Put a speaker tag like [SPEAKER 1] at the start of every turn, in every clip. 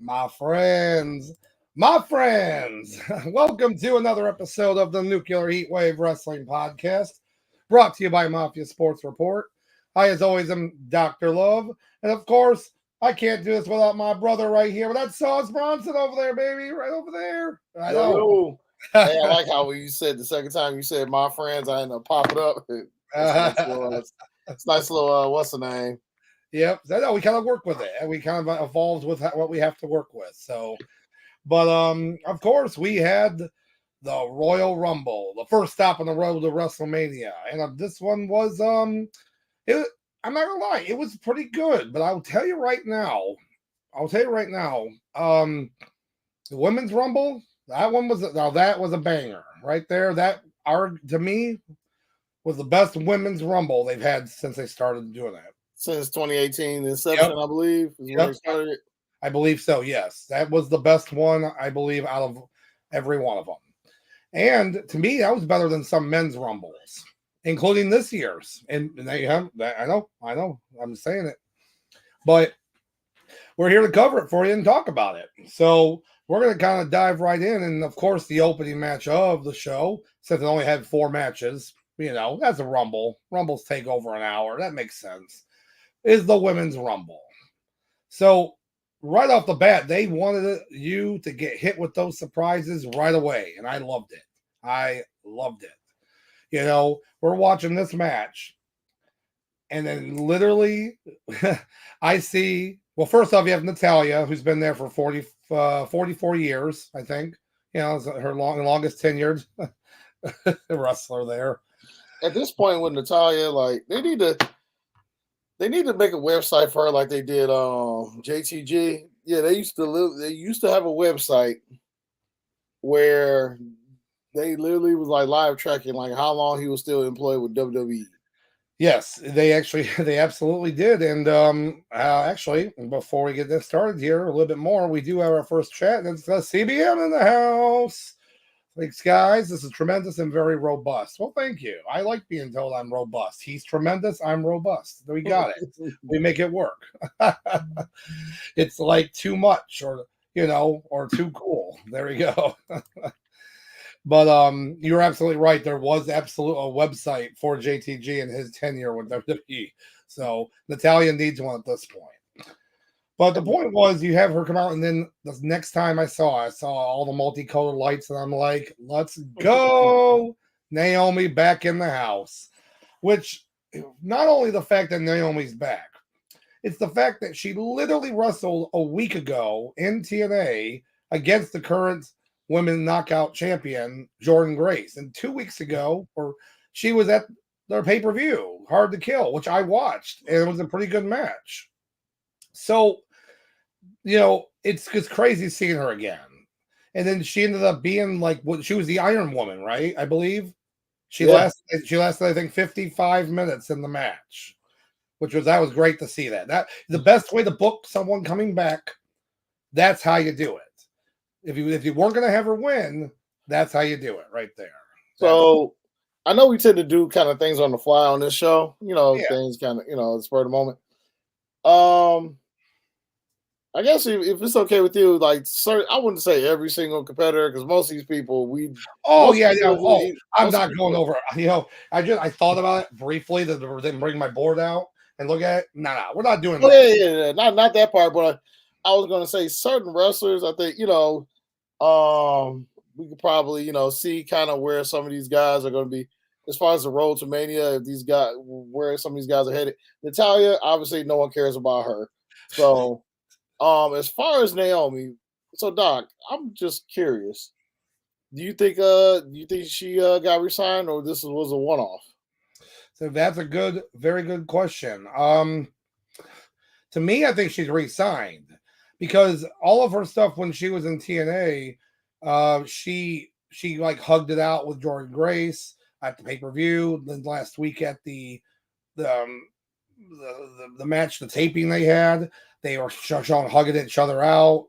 [SPEAKER 1] My friends, welcome to another episode of the Nuclear Heatwave Wrestling Podcast, brought to you by Mafia Sports Report. I, as always, am Dr. Love, and of course, I can't do this without my brother right here. But that's Sauce Bronson over there, baby, right over there. I know.
[SPEAKER 2] Hey, I like how you said the second time you said my friends, I ended up popping up. It's nice little what's the name?
[SPEAKER 1] Yep. I know we kind of work with it, and we kind of evolved with what we have to work with. So, but of course, we had the Royal Rumble, the first stop on the road to WrestleMania, and this one was it. I'm not gonna lie, it was pretty good. But I'll tell you right now, the Women's Rumble, that was a banger right there. To me was the best Women's Rumble they've had since they started doing that.
[SPEAKER 2] Since 2018 inception, yep. I believe.
[SPEAKER 1] Yep. I believe so, yes. That was the best one, I believe, out of every one of them. And to me, that was better than some men's rumbles, including this year's. And they have, I know, I'm saying it. But we're here to cover it for you and talk about it. So we're going to kind of dive right in. And, of course, the opening match of the show, since it only had 4 matches, that's a Rumble. Rumbles take over an hour. That makes sense. Is the Women's Rumble. So right off the bat, they wanted you to get hit with those surprises right away, and I loved it. We're watching this match, and then literally I see, well, first off, you have Natalya, who's been there for 44 years, I think. It's her longest tenured wrestler there.
[SPEAKER 2] At this point with Natalya, like, they need to make a website for her like they did JTG. Yeah, they used to have a website where they literally was like live tracking like how long he was still employed with WWE.
[SPEAKER 1] Yes, they absolutely did. And actually, before we get this started here a little bit more, we do have our first chat, and it's CBM in the house. Thanks, guys. This is tremendous and very robust. Well, thank you. I like being told I'm robust. He's tremendous. I'm robust. We got it. We make it work. It's like too much or too cool. There we go. But you're absolutely right. There was absolutely a website for JTG and his tenure with WWE. So Natalya needs one at this point. But the point was, you have her come out, and then the next time I saw all the multicolored lights, and I'm like, let's go. Naomi back in the house. Which, not only the fact that Naomi's back, it's the fact that she literally wrestled a week ago in TNA against the current women knockout champion, Jordynne Grace. And 2 weeks ago, she was at their pay-per-view, Hard to Kill, which I watched, and it was a pretty good match. So, it's crazy seeing her again. And then she ended up being she was the Iron Woman, right? I believe she lasted, I think, 55 minutes in the match, that was great to see that. The best way to book someone coming back, that's how you do it. If you weren't going to have her win, that's how you do it right there.
[SPEAKER 2] So I know we tend to do kind of things on the fly on this show, things kind of, spur of the moment. I guess if it's okay with you, I wouldn't say every single competitor, because most of these people
[SPEAKER 1] I'm not going over. I thought about it briefly, then bring my board out and look at it. No, we're not doing that.
[SPEAKER 2] Yeah, not that part. But I was going to say certain wrestlers. I think we could probably see kind of where some of these guys are going to be as far as the road to Mania. If these guys, where some of these guys are headed. Natalya, obviously, no one cares about her. So. As far as Naomi, so Doc, I'm just curious. Do you think she got resigned, or this was a one-off?
[SPEAKER 1] So that's a very good question. To me, I think she's resigned because all of her stuff when she was in TNA, she hugged it out with Jordynne Grace at the pay-per-view. Then last week at the match, the taping they had. They were showing hugging each other out.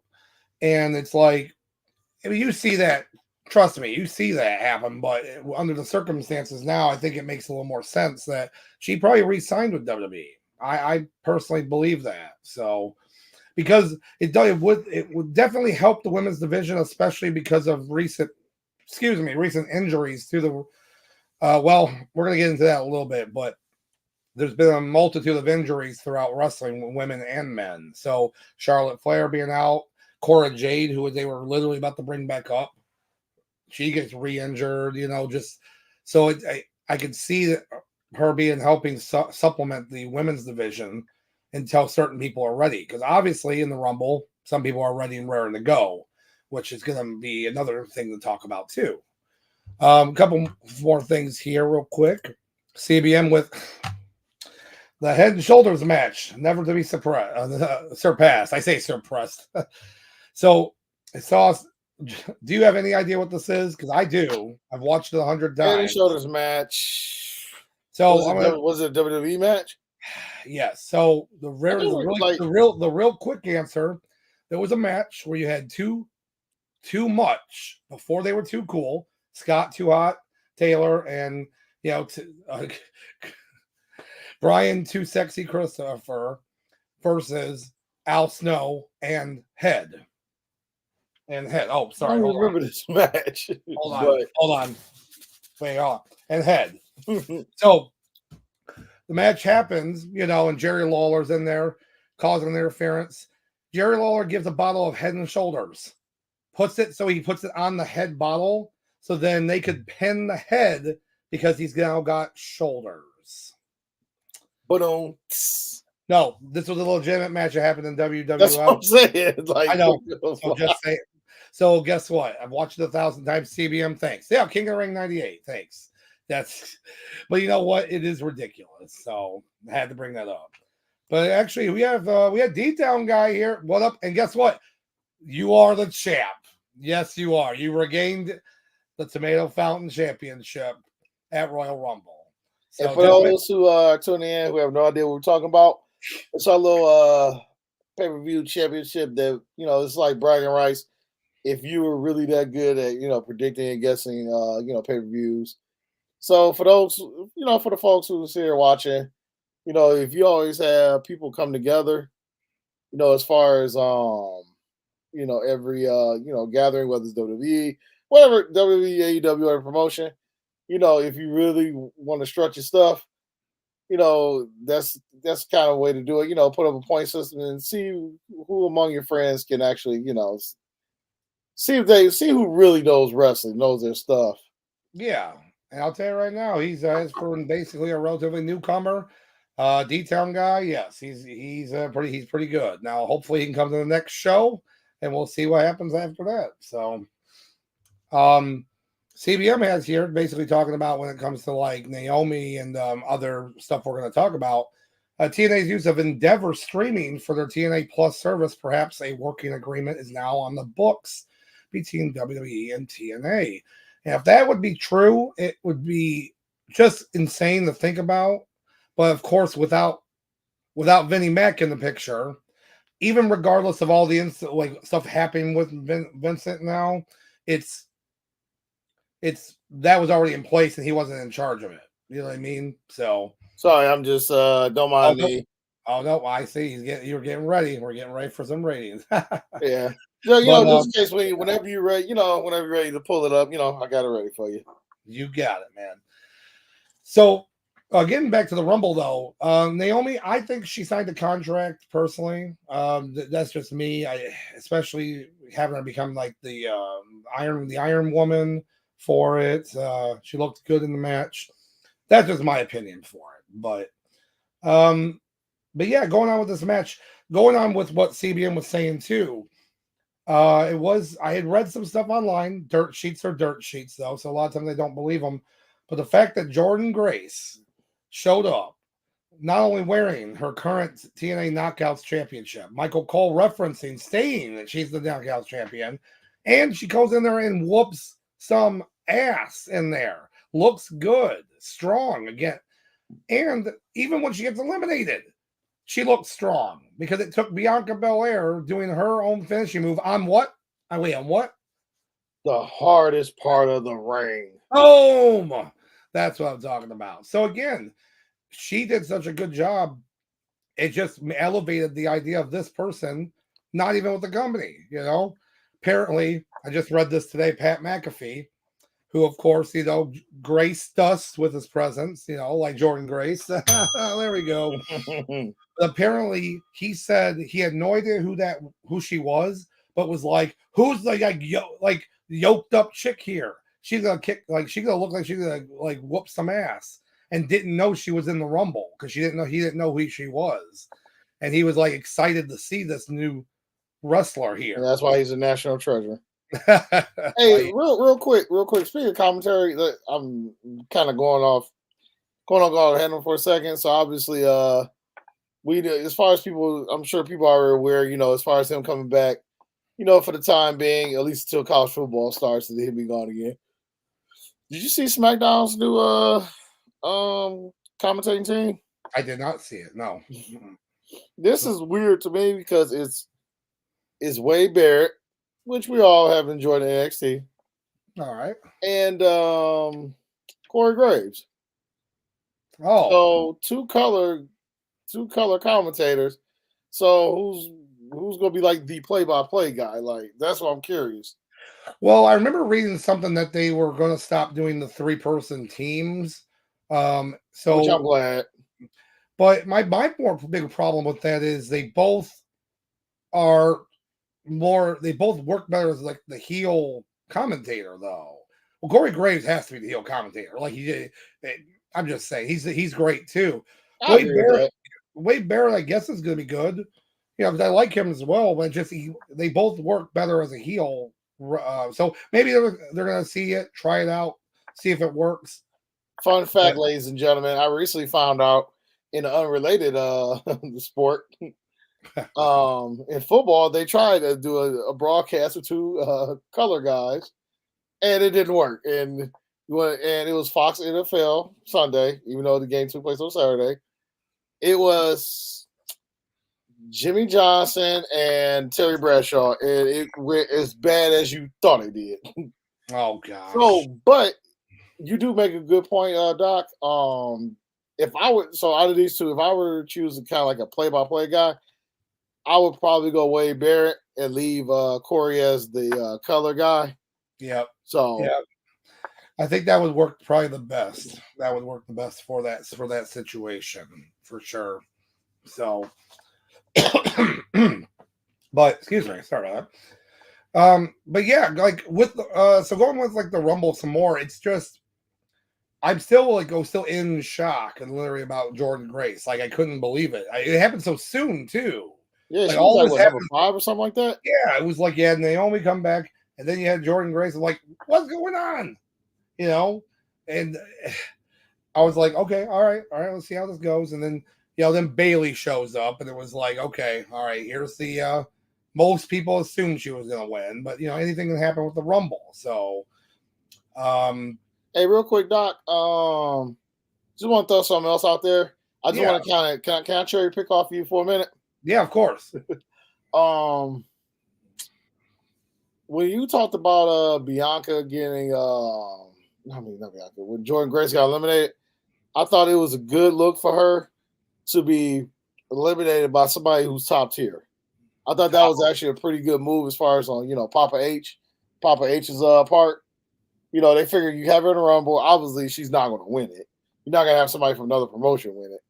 [SPEAKER 1] And it's you see that, trust me, you see that happen. But under the circumstances now, I think it makes a little more sense that she probably re-signed with WWE. I personally believe that. So, because it would definitely help the women's division, especially because of recent injuries to the. Well, we're gonna get into that a little bit, but there's been a multitude of injuries throughout wrestling, women and men. So Charlotte Flair being out, Cora Jade, who they were literally about to bring back up, she gets re-injured. Just so I could see that her being helping supplement the women's division until certain people are ready. Because obviously in the Rumble, some people are ready and raring to go, which is going to be another thing to talk about too. A couple more things here, real quick. CBM with the Head and Shoulders match, never to be surpassed. I say suppressed. So I saw. Do you have any idea what this is? Because I do. I've watched it 100
[SPEAKER 2] Head and
[SPEAKER 1] times.
[SPEAKER 2] Shoulders match.
[SPEAKER 1] So
[SPEAKER 2] was it a WWE match?
[SPEAKER 1] Yes. So the real quick answer. There was a match where you had too much before they were too cool. Scott Too Hot Taylor and Brian Too Sexy Christopher versus Al Snow and Head. Oh, sorry.
[SPEAKER 2] I don't remember this match.
[SPEAKER 1] Hold on. Wait on. And Head. So the match happens, and Jerry Lawler's in there causing interference. Jerry Lawler gives a bottle of Head and Shoulders. He puts it on the Head bottle, so then they could pin the Head because he's now got shoulders.
[SPEAKER 2] But
[SPEAKER 1] no, this was a legitimate match that happened in WWF.
[SPEAKER 2] That's what I'm saying.
[SPEAKER 1] I know. So just say. So guess what? I've watched it 1,000 times. CBM, thanks. Yeah, King of the Ring 98, thanks. But you know what? It is ridiculous. So I had to bring that up. But actually, we had D-Town guy here. What up? And guess what? You are the champ. Yes, you are. You regained the Tomato Fountain Championship at Royal Rumble. So
[SPEAKER 2] and for those who are tuning in who have no idea what we're talking about, it's our little pay-per-view championship that, it's like bragging rights. If you were really that good at, predicting and guessing, pay-per-views. So for those, for the folks who's here watching, if you always have people come together, as far as, every, gathering, whether it's WWE, whatever, WWE, AEW, whatever promotion, if you really want to structure stuff, that's kind of a way to do it. Put up a point system and see who among your friends can actually, see who really knows wrestling, knows their stuff.
[SPEAKER 1] Yeah, and I'll tell you right now, he's for basically a relatively newcomer, D-Town guy. Yes, he's pretty good. Now, hopefully, he can come to the next show, and we'll see what happens after that. So, CBM has here basically talking about when it comes to like Naomi and other stuff we're going to talk about. TNA's use of Endeavor streaming for their TNA Plus service, perhaps a working agreement is now on the books between WWE and TNA. And if that would be true, it would be just insane to think about. But of course, without Vinnie Mac in the picture, even regardless of all the stuff happening with Vincent now, it's that was already in place and he wasn't in charge of it. You know what I mean? So
[SPEAKER 2] sorry, I'm just don't mind me.
[SPEAKER 1] Oh no, I see. You're getting ready. We're getting ready for some ratings.
[SPEAKER 2] Yeah. Just in case whenever you're ready, whenever you're ready to pull it up, I got it ready for you.
[SPEAKER 1] You got it, man. So getting back to the Rumble though, Naomi, I think she signed a contract personally. That's just me. Especially having her become like the Iron Woman for it. She looked good in the match. That's just my opinion for it. But yeah, going on with this match, going on with what CBM was saying too. I had read some stuff online. Dirt sheets are dirt sheets though, so a lot of times they don't believe them. But the fact that Jordynne Grace showed up, not only wearing her current TNA Knockouts championship, Michael Cole saying that she's the Knockouts champion, and she goes in there and whoops some ass in there. Looks good, strong again. And even when she gets eliminated, she looks strong because it took Bianca Belair doing her own finishing move on what? On what?
[SPEAKER 2] The hardest part of the ring.
[SPEAKER 1] Boom! That's what I'm talking about. So again, she did such a good job. It just elevated the idea of this person not even with the company. Apparently, I just read this today. Pat McAfee, who of course graced us with his presence, like Jordan Grace. There we go. Apparently, he said he had no idea who she was, but was like, "Who's the like yoked up chick here? She's gonna she's gonna look like she's gonna like whoop some ass." And didn't know she was in the Rumble because he didn't know who she was, and he was like excited to see this new wrestler here.
[SPEAKER 2] And that's why he's a national treasure. Hey,
[SPEAKER 1] Like,
[SPEAKER 2] real quick. Speaking of commentary, I'm kind of going off handle for a second. So obviously, as far as people, I'm sure people are aware. As far as him coming back, for the time being, at least until college football starts, and he'll be gone again. Did you see SmackDown's new commentating team?
[SPEAKER 1] I did not see it. No.
[SPEAKER 2] This is weird to me because it's Wade Barrett, which we all have enjoyed in NXT.
[SPEAKER 1] All right.
[SPEAKER 2] And Corey Graves.
[SPEAKER 1] Oh.
[SPEAKER 2] So two color commentators. So who's gonna be like the play-by-play guy? Like, that's what I'm curious.
[SPEAKER 1] Well, I remember reading something that they were going to stop doing the 3-person teams. So
[SPEAKER 2] Which I'm glad.
[SPEAKER 1] But my more big problem with that is they both work better as like the heel commentator, though. Well, Corey Graves has to be the heel commentator. Like I'm just saying he's great too. Wade Barrett, I guess, is going to be good. Because I like him as well, but they both work better as a heel. So maybe they're going to see it, try it out, see if it works.
[SPEAKER 2] Fun fact, ladies and gentlemen, I recently found out in an unrelated sport. In football, they tried to do a broadcast with two color guys, and it didn't work. And it was Fox NFL Sunday, even though the game took place on Saturday. It was Jimmy Johnson and Terry Bradshaw, and it went as bad as you thought it did.
[SPEAKER 1] Oh gosh.
[SPEAKER 2] So, but you do make a good point, Doc. If I would, so out of these two, if I were to choose kind of like a play-by-play guy, I would probably go Wade Barrett and leave Corey as the color guy.
[SPEAKER 1] Yep.
[SPEAKER 2] So
[SPEAKER 1] yeah, I think that would work probably the best. That would work the best for that situation for sure. So, but excuse me, sorry about that. But yeah, like with so going with like the Rumble some more, it's just I'm still in shock and literally about Jordan Grace. Like I couldn't believe it. It happened so soon too.
[SPEAKER 2] Yeah, she was like number 5 or something like that.
[SPEAKER 1] Yeah, it was like you had Naomi come back, and then you had Jordan Grace. I'm like, what's going on? And I was like, okay, all right, let's see how this goes. And then then Bailey shows up, and it was like, okay, all right, here's the most people assumed she was gonna win, but anything can happen with the Rumble. So,
[SPEAKER 2] hey, real quick, Doc, just want to throw something else out there. I just want to can I cherry pick off you for a minute?
[SPEAKER 1] Yeah, of course.
[SPEAKER 2] When you talked about Bianca getting not Bianca, when Jordan Grace got eliminated, I thought it was a good look for her to be eliminated by somebody who's top tier. I thought that was actually a pretty good move as far as on Papa H's part. They figure you have her in a Rumble. Obviously, she's not going to win it. You're not going to have somebody from another promotion win it.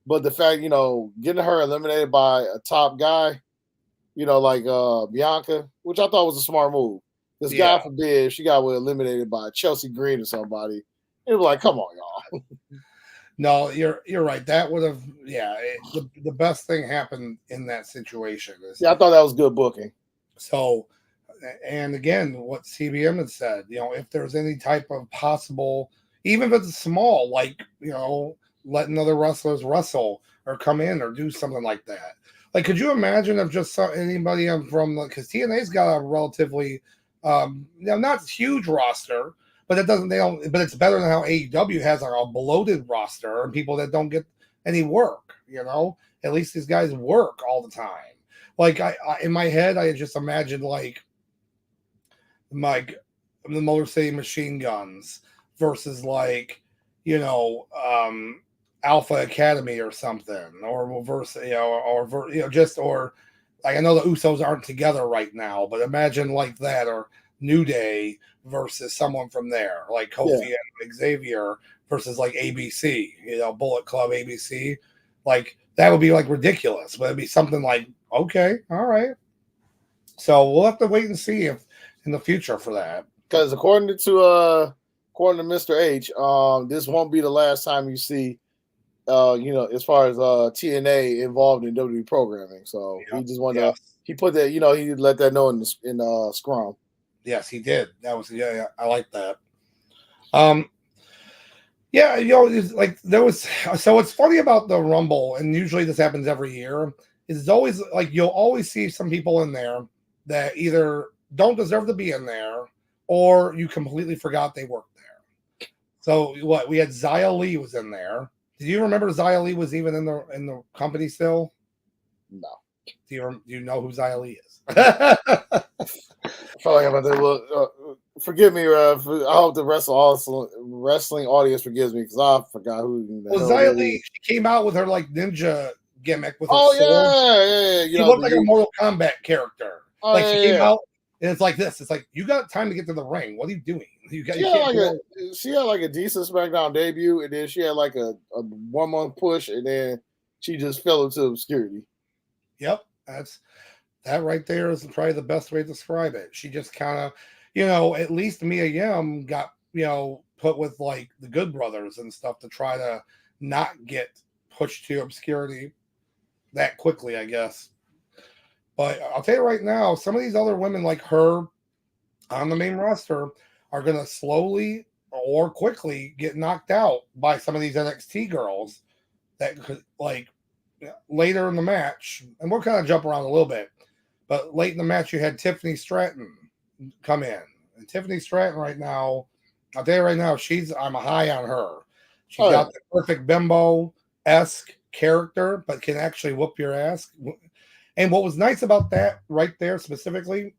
[SPEAKER 2] But the fact, getting her eliminated by a top guy, like Bianca, which I thought was a smart move. Because God forbid she got eliminated by Chelsea Green or somebody. It was like, come on, y'all.
[SPEAKER 1] No, you're right. That would have, the best thing happened in that situation.
[SPEAKER 2] I thought that was good booking.
[SPEAKER 1] So, and again, what CBM had said, if there's any type of possible, even if it's small, like, letting other wrestlers wrestle or come in or do something like that. Like, could you imagine if just anybody from, because TNA's got a relatively, not huge roster, but but it's better than how AEW has a bloated roster and people that don't get any work, at least these guys work all the time. Like I in my head, I just imagined like the Motor City Machine Guns versus like, Alpha Academy or something, or versus, or Like I know the Usos aren't together right now, but imagine like that or New Day versus someone from there, like Kofi and Xavier versus like ABC, Bullet Club ABC. Like that would be like ridiculous, but it'd be something like, okay, all right. So we'll have to wait and see if in the future for that.
[SPEAKER 2] Because according to Mr. H, this won't be the last time you see as far as TNA involved in WWE programming. So he just wanted to he put that, he let that know in Scrum.
[SPEAKER 1] Yes, he did. That was I like that. It's like there was so what's funny about the Rumble, and usually this happens every year, is it's always like you'll always see some people in there that either don't deserve to be in there or you completely forgot they worked there. So what we had Xia Li was in there. Did you remember Xia Li was even in the company still?
[SPEAKER 2] No.
[SPEAKER 1] Do you know who Xia Li is?
[SPEAKER 2] I feel like I'm about to look. Forgive me. I hope the wrestling audience forgives me because I forgot who.
[SPEAKER 1] Xia Li, she came out with her like ninja gimmick with her sword.
[SPEAKER 2] Yeah.
[SPEAKER 1] She looked like a Mortal Kombat character.
[SPEAKER 2] Oh,
[SPEAKER 1] she came out and it's like this. It's like you got time to get to the ring. What are you doing?
[SPEAKER 2] She had like a decent SmackDown debut, and then she had like a 1 month push, and then she just fell into obscurity.
[SPEAKER 1] Yep, that right there is probably the best way to describe it. She just kind of, at least Mia Yim got put with like the Good Brothers and stuff to try to not get pushed to obscurity that quickly, I guess. But I'll tell you right now, some of these other women like her on the main roster are going to slowly or quickly get knocked out by some of these NXT girls that could like later in the match. And we'll kind of jump around a little bit, but late in the match, you had Tiffany Stratton come in. And Tiffany Stratton right now, I'll tell you right now, I'm high on her. She's got the perfect bimbo-esque character, but can actually whoop your ass. And what was nice about that right there specifically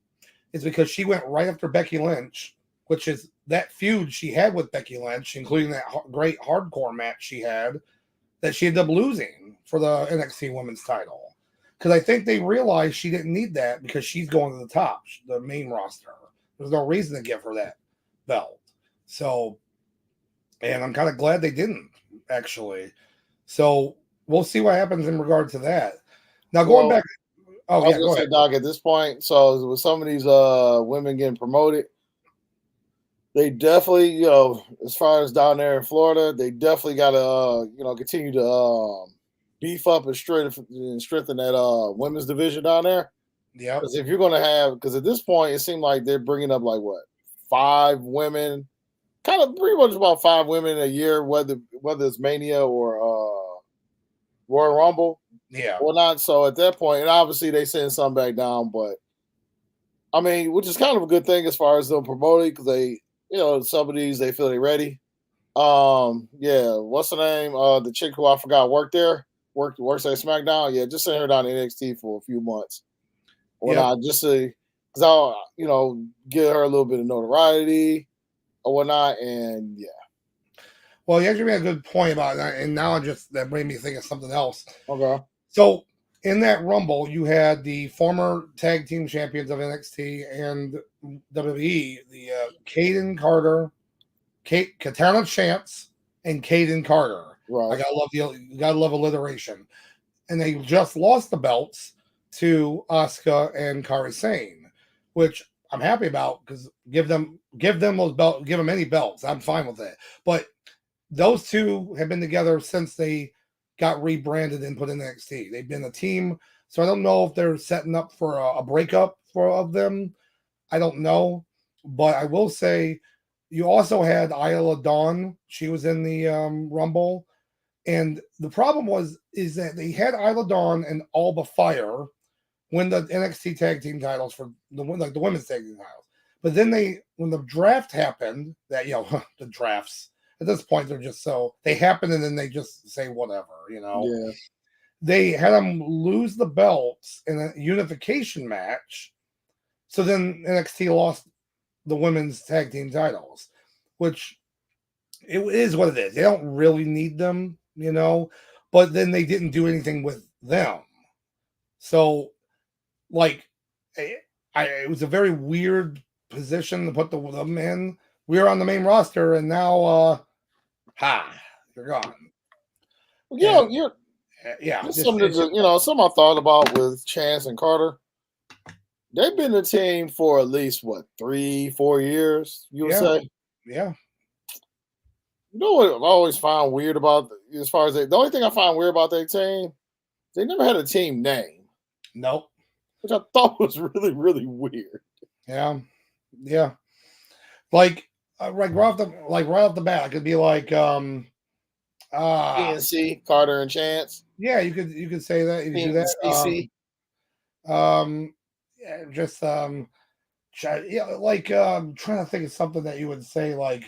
[SPEAKER 1] is because she went right after Becky Lynch, which is that feud she had with Becky Lynch, including that great hardcore match she had, that she ended up losing for the NXT Women's title. Because I think they realized she didn't need that because she's going to the top, the main roster. There's no reason to give her that belt. So, and I'm kind of glad they didn't, actually. So we'll see what happens in regard to that. Now, going back.
[SPEAKER 2] Oh, yeah, go ahead. Doc, at this point, so with some of these women getting promoted, they definitely, as far as down there in Florida, they definitely got to, continue to beef up and strengthen that women's division down there.
[SPEAKER 1] Yeah.
[SPEAKER 2] Because if you're going to have, because at this point, it seemed like they're bringing up like what, 5 women, kind of pretty much about 5 women a year, whether it's Mania or Royal Rumble.
[SPEAKER 1] Yeah.
[SPEAKER 2] Or not. So at that point, and obviously they send some back down, but I mean, which is kind of a good thing as far as them promoting because they, some of these they feel they're ready. What's the name? The chick who I forgot works at SmackDown. Yeah, just send her down to NXT for a few months. Or not, just to, because I'll, give her a little bit of notoriety or whatnot, and yeah.
[SPEAKER 1] Well, you actually made a good point about that, and now that made me think of something else.
[SPEAKER 2] Okay.
[SPEAKER 1] So in that Rumble, you had the former tag team champions of NXT and WWE, the Caden Carter, Katana Chance, and Caden Carter.
[SPEAKER 2] Right.
[SPEAKER 1] I gotta love alliteration. And they just lost the belts to Asuka and Kairi Sane, which I'm happy about because give them those belts, give them any belts. I'm fine with it. But those two have been together since they got rebranded and put in NXT. They've been a team, so I don't know if they're setting up for a breakup of them. I don't know, but I will say you also had Isla Dawn. She was in the Rumble, and the problem is that they had Isla Dawn and Alba Fire win the NXT tag team titles for the women's tag team titles. But then when the draft happened, that the drafts. At this point, they're just they happen and then they just say whatever,
[SPEAKER 2] Yeah.
[SPEAKER 1] They had them lose the belts in a unification match. So then NXT lost the women's tag team titles, which it is what it is. They don't really need them, but then they didn't do anything with them. So like it was a very weird position to put them in. We were on the main roster, and now you're gone.
[SPEAKER 2] You
[SPEAKER 1] And
[SPEAKER 2] know, you're
[SPEAKER 1] yeah,
[SPEAKER 2] just something to, something I thought about with Chance and Carter. They've been a team for at least what 3-4 years. You would
[SPEAKER 1] yeah,
[SPEAKER 2] say.
[SPEAKER 1] yeah.
[SPEAKER 2] You know what I always find weird about as far as the only thing I find weird about their team, they never had a team name,
[SPEAKER 1] Nope.
[SPEAKER 2] which I thought was really really weird.
[SPEAKER 1] Yeah, yeah. Like right off the bat, it could be like
[SPEAKER 2] PNC, Carter and Chance,
[SPEAKER 1] yeah, you could say that. You could do
[SPEAKER 2] Team
[SPEAKER 1] that.
[SPEAKER 2] CC,
[SPEAKER 1] Yeah, just yeah, like trying to think of something that you would say like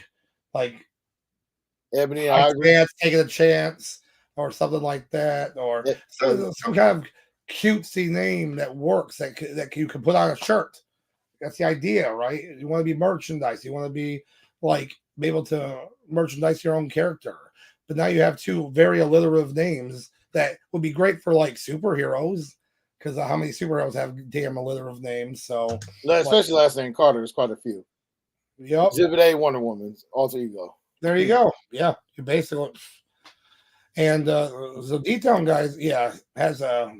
[SPEAKER 2] Ebony and
[SPEAKER 1] high
[SPEAKER 2] Ivory.
[SPEAKER 1] chance, taking a chance, or something like that, or some kind of cutesy name that works that you can put on a shirt. That's the idea, right? You want to be merchandise. You want to be like be able to merchandise your own character. But now you have two very alliterative names that would be great for like superheroes because how many superheroes have damn alliterative names? So,
[SPEAKER 2] Especially last name Carter. There's quite a few.
[SPEAKER 1] yep,
[SPEAKER 2] Exhibit A, Wonder Woman, alter ego.
[SPEAKER 1] there you go. Yeah, you basically. And the D-Town guys, yeah, has a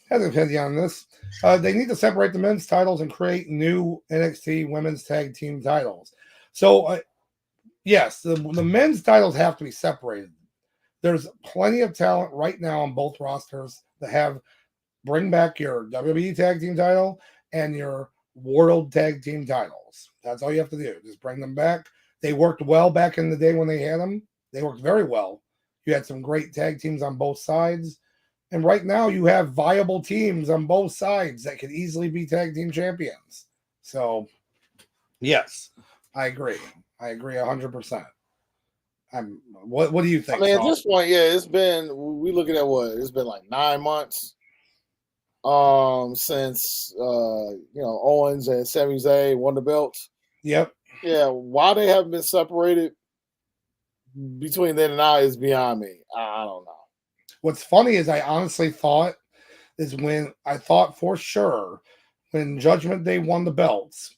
[SPEAKER 1] has an opinion on this. They need to separate the men's titles and create new NXT Women's Tag Team titles. So, yes, the men's titles have to be separated. There's plenty of talent right now on both rosters that have bring back your WWE Tag Team title and your World Tag Team titles. That's all you have to do. Just bring them back. They worked well back in the day when they had them. They worked very well. You had some great tag teams on both sides. And right now you have viable teams on both sides that could easily be tag team champions. So, yes, I agree. I agree 100%. What do you
[SPEAKER 2] I
[SPEAKER 1] think,
[SPEAKER 2] mean, at
[SPEAKER 1] Sean?
[SPEAKER 2] this point, yeah, it's been we looking at what it's been like 9 months since Owens and Sami Zayn won the belts.
[SPEAKER 1] Yep.
[SPEAKER 2] Yeah, why they haven't been separated between then and now is beyond me. I don't know.
[SPEAKER 1] What's funny is I honestly thought is when I thought for sure when Judgment Day won the belts,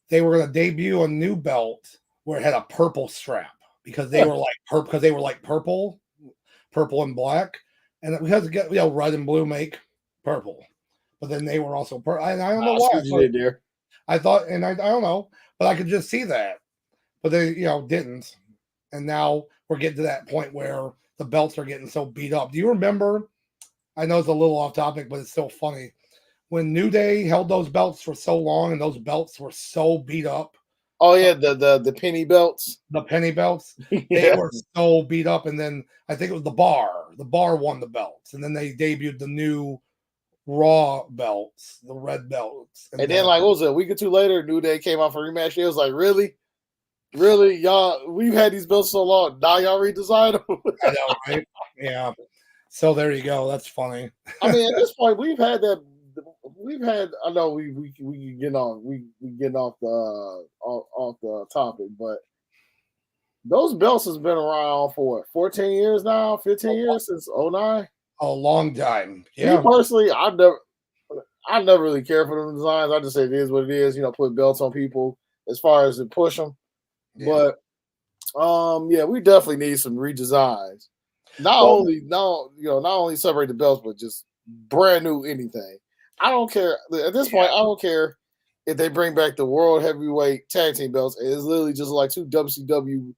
[SPEAKER 1] they were going to debut a new belt where it had a purple strap because they were like purple and black, and because red and blue make purple, but then they were also purple. And I don't know
[SPEAKER 2] I
[SPEAKER 1] why.
[SPEAKER 2] see what you did there.
[SPEAKER 1] I thought, and I don't know, but I could just see that, but they didn't, and now we're getting to that point where the belts are getting so beat up. Do you remember? I know it's a little off topic, but it's still funny. When New Day held those belts for so long and those belts were so beat up.
[SPEAKER 2] Oh yeah, the penny belts.
[SPEAKER 1] The penny belts, they
[SPEAKER 2] Yeah.
[SPEAKER 1] were so beat up. And then I think it was the bar. The bar won the belts. And then they debuted the new Raw belts, the red belts.
[SPEAKER 2] And then like what was it, a week or two later, New Day came out for a rematch. It was like, really? Really, y'all, we've had these belts so long. Now y'all redesign them.
[SPEAKER 1] I know, right? Yeah. So there you go. That's funny.
[SPEAKER 2] I mean, at this point, we've had that. We've had. I know we getting off. We getting off the topic, but those belts has been around for what, 14 years now, 15 years since '09.
[SPEAKER 1] A long time.
[SPEAKER 2] Me
[SPEAKER 1] Yeah.
[SPEAKER 2] personally, I never really cared for them designs. I just say it is what it is. Put belts on people as far as to push them.
[SPEAKER 1] Yeah.
[SPEAKER 2] But yeah, we definitely need some redesigns. Not only separate the belts, but just brand new anything. I don't care at this point. I don't care if they bring back the World Heavyweight Tag Team belts. It's literally just like two WCW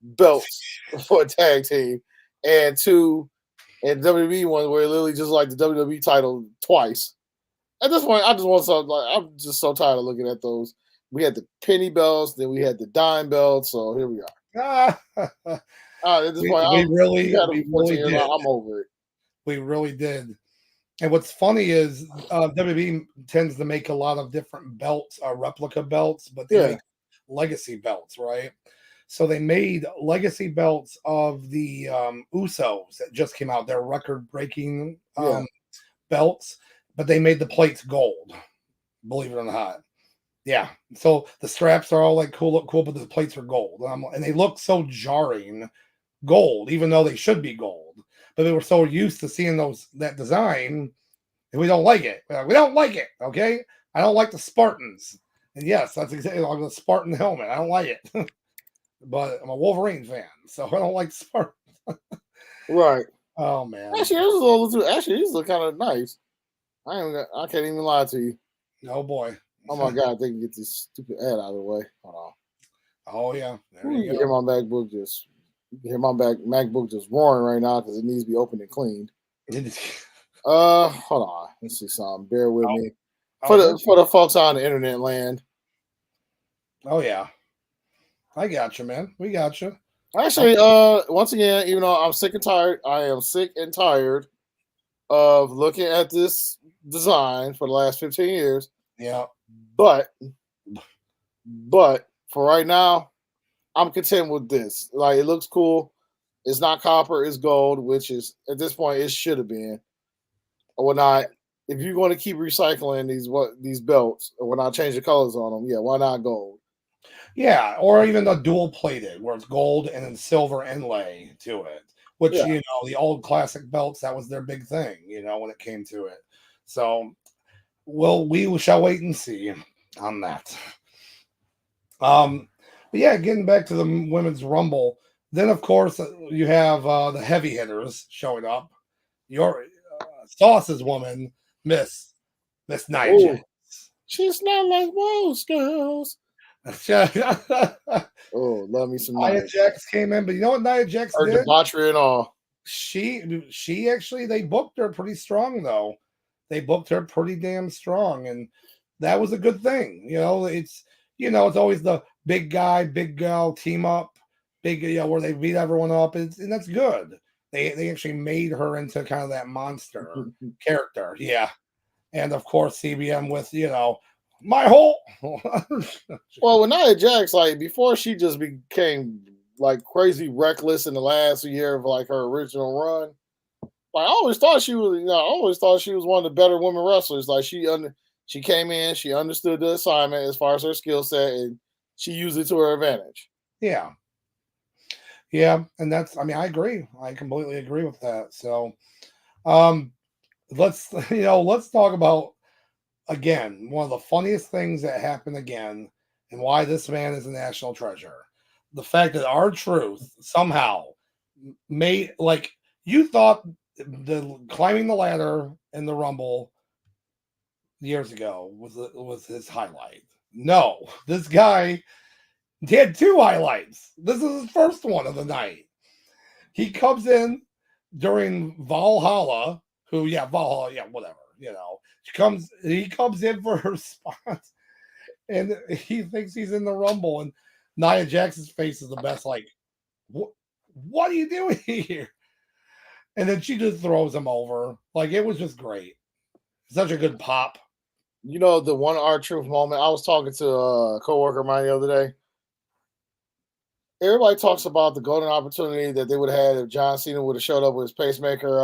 [SPEAKER 2] belts for a tag team, and WWE ones where it literally just like the WWE title twice. At this point, I just want something like I'm just so tired of looking at those. We had the penny belts, then we had the dime belts. So here we are. At this point,
[SPEAKER 1] we really
[SPEAKER 2] did.
[SPEAKER 1] did.
[SPEAKER 2] I'm over it.
[SPEAKER 1] We really did. And what's funny is WWE tends to make a lot of different belts, replica belts, but they make legacy belts, right? So they made legacy belts of the Usos that just came out. They're record-breaking belts, but they made the plates gold. Believe it or not. Yeah. So the straps are all like cool, but the plates are gold, and they look so jarring, gold, even though they should be gold. But they were so used to seeing that design And we don't like it. We don't like it. Okay. I don't like the Spartans. And yes, that's exactly like the Spartan helmet. I don't like it. But I'm a Wolverine fan, so I don't like Spartans.
[SPEAKER 2] Right.
[SPEAKER 1] Oh man.
[SPEAKER 2] Actually, these look kind of nice. I can't even lie to you.
[SPEAKER 1] Oh boy.
[SPEAKER 2] Oh my god, they can get this stupid ad out of the way. Hold on.
[SPEAKER 1] Oh yeah. There
[SPEAKER 2] You
[SPEAKER 1] you
[SPEAKER 2] can
[SPEAKER 1] go.
[SPEAKER 2] hear my MacBook just roaring right now because it needs to be opened and cleaned. Hold on. Let's see something. Bear with me. For the folks on the internet land.
[SPEAKER 1] Oh yeah. I got you, man. We got you.
[SPEAKER 2] Actually, once again, even though I'm sick and tired, I am sick and tired of looking at this design for the last 15 years.
[SPEAKER 1] Yeah.
[SPEAKER 2] But for right now, I'm content with this. Like, it looks cool. It's not copper, it's gold, which is at this point it should have been. Or whatnot. If you're going to keep recycling these belts, or not change the colors on them, yeah, why not gold?
[SPEAKER 1] Yeah, or even the dual plated where it's gold and then silver inlay to it. Which,
[SPEAKER 2] Yeah.
[SPEAKER 1] you know, the old classic belts, that was their big thing, you know, when it came to it. So we shall wait and see on that. But yeah, getting back to the women's rumble, then of course you have the heavy hitters showing up. Your Sauce's woman, Miss Nia
[SPEAKER 2] Oh,
[SPEAKER 1] Jax.
[SPEAKER 2] she's not like most girls. Oh, love me some
[SPEAKER 1] Nia
[SPEAKER 2] Nia.
[SPEAKER 1] Jax came in, but you know what Nia Jax
[SPEAKER 2] Her
[SPEAKER 1] did?
[SPEAKER 2] debauchery and all.
[SPEAKER 1] She actually, they booked her pretty strong though. They booked her pretty damn strong, and that was a good thing. It's always the big guy, big girl team up, where they beat everyone up, and that's good. They actually made her into kind of that monster character, yeah. And of course CBM with my whole
[SPEAKER 2] Well, with Nia Jax, like before she just became like crazy reckless in the last year of like her original run. Like I always thought she was, I always thought she was one of the better women wrestlers. Like she came in, she understood the assignment as far as her skill set, and she used it to her advantage.
[SPEAKER 1] yeah. Yeah, and I agree. I completely agree with that. So, um, let's talk about again one of the funniest things that happened again, and why this man is a national treasure. The fact that our truth somehow made like you thought the climbing the ladder in the Rumble years ago was his highlight. No, this guy had two highlights. This is his first one of the night. He comes in during Valhalla, Valhalla, yeah, whatever, he comes in for her spot, and he thinks he's in the Rumble, and Nia Jackson's face is the best, like, what are you doing here? And then she just throws him over. Like, it was just great. Such a good pop.
[SPEAKER 2] You know, the one R-Truth moment. I was talking to a coworker of mine the other day. Everybody talks about the golden opportunity that they would have had if John Cena would have showed up with his peacemaker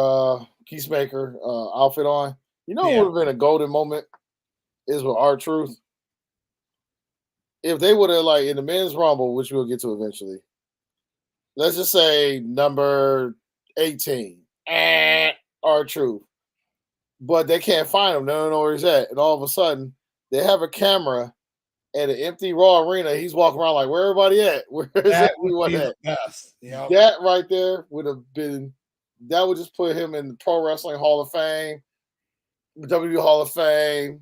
[SPEAKER 2] outfit on. You know, it
[SPEAKER 1] Yeah.
[SPEAKER 2] would have been a golden moment is with R-Truth. If they would have, like, in the men's rumble, which we'll get to eventually, let's just say number 18, R-Truth. But they can't find him. They don't know where he's at. And all of a sudden, they have a camera at an empty Raw arena. He's walking around like, where everybody at? Where is everyone at?
[SPEAKER 1] Best. Yep.
[SPEAKER 2] That right there would just put him in the Pro Wrestling Hall of Fame, WWE Hall of Fame,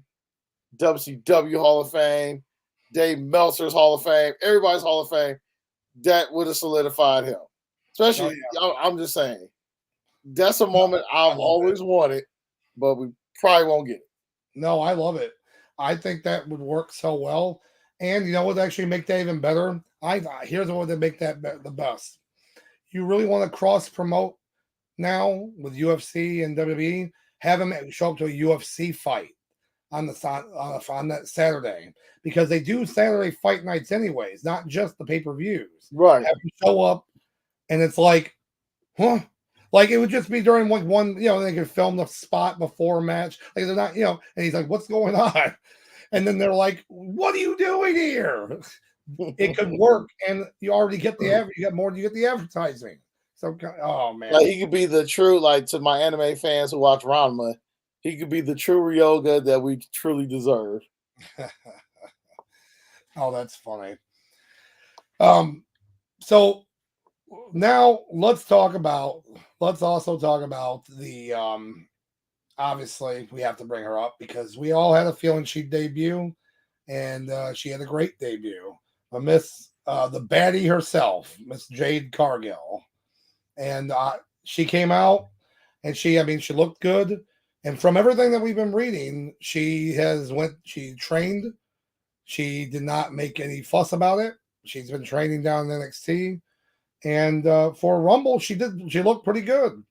[SPEAKER 2] WCW Hall of Fame, Dave Meltzer's Hall of Fame, everybody's Hall of Fame. That would have solidified him. Especially, I'm just saying, that's a moment I've always wanted, but we probably won't get it.
[SPEAKER 1] No, I love it. I think that would work so well. And you know what would actually make that even better? Here's what would make that the best. You really want to cross promote now with UFC and WWE? Have him show up to a UFC fight on that Saturday, because they do Saturday fight nights anyways, not just the pay-per-views.
[SPEAKER 2] Right.
[SPEAKER 1] Have him show up, and it's like, huh? Like it would just be during like one, they could film the spot before a match. Like they're not, and he's like, what's going on? And then they're like, what are you doing here? It could work. And you already get you get the advertising. So, oh man.
[SPEAKER 2] Like he could be the true, like to my anime fans who watch Ranma, he could be the true Ryoga that we truly deserve.
[SPEAKER 1] Oh, that's funny. So now let's also talk about the obviously we have to bring her up because we all had a feeling she'd debut, and she had a great debut. Miss the baddie herself, Miss Jade Cargill, and she came out, and she looked good, and from everything that we've been reading, she trained, she did not make any fuss about it. She's been training down in NXT, and for Rumble, she looked pretty good.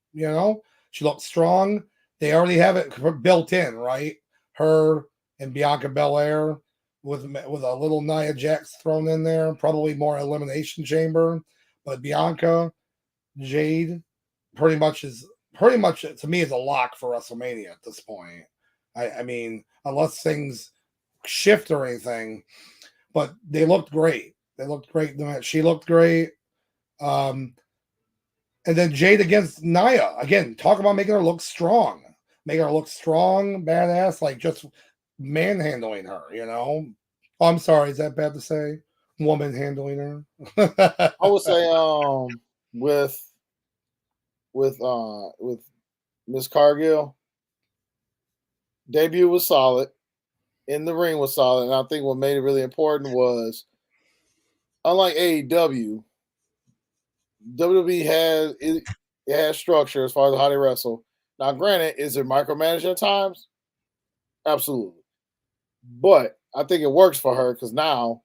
[SPEAKER 1] She looked strong. They already have it built in, right? Her and Bianca Belair with a little Nia Jax thrown in there, probably more elimination chamber. But Bianca, Jade, pretty much to me is a lock for WrestleMania at this point. I mean, unless things shift or anything, but they looked great. They looked great in the match. She looked great. And then Jade against Nia. Again, talk about making her look strong. Making her look strong, badass, like just manhandling her. Oh, I'm sorry, is that bad to say? Woman handling her.
[SPEAKER 2] I would say with Miss Cargill, debut was solid. In the ring was solid. And I think what made it really important was, unlike AEW, WWE has structure as far as how they wrestle. Now, granted, is it micromanaged at times? Absolutely. But I think it works for her because now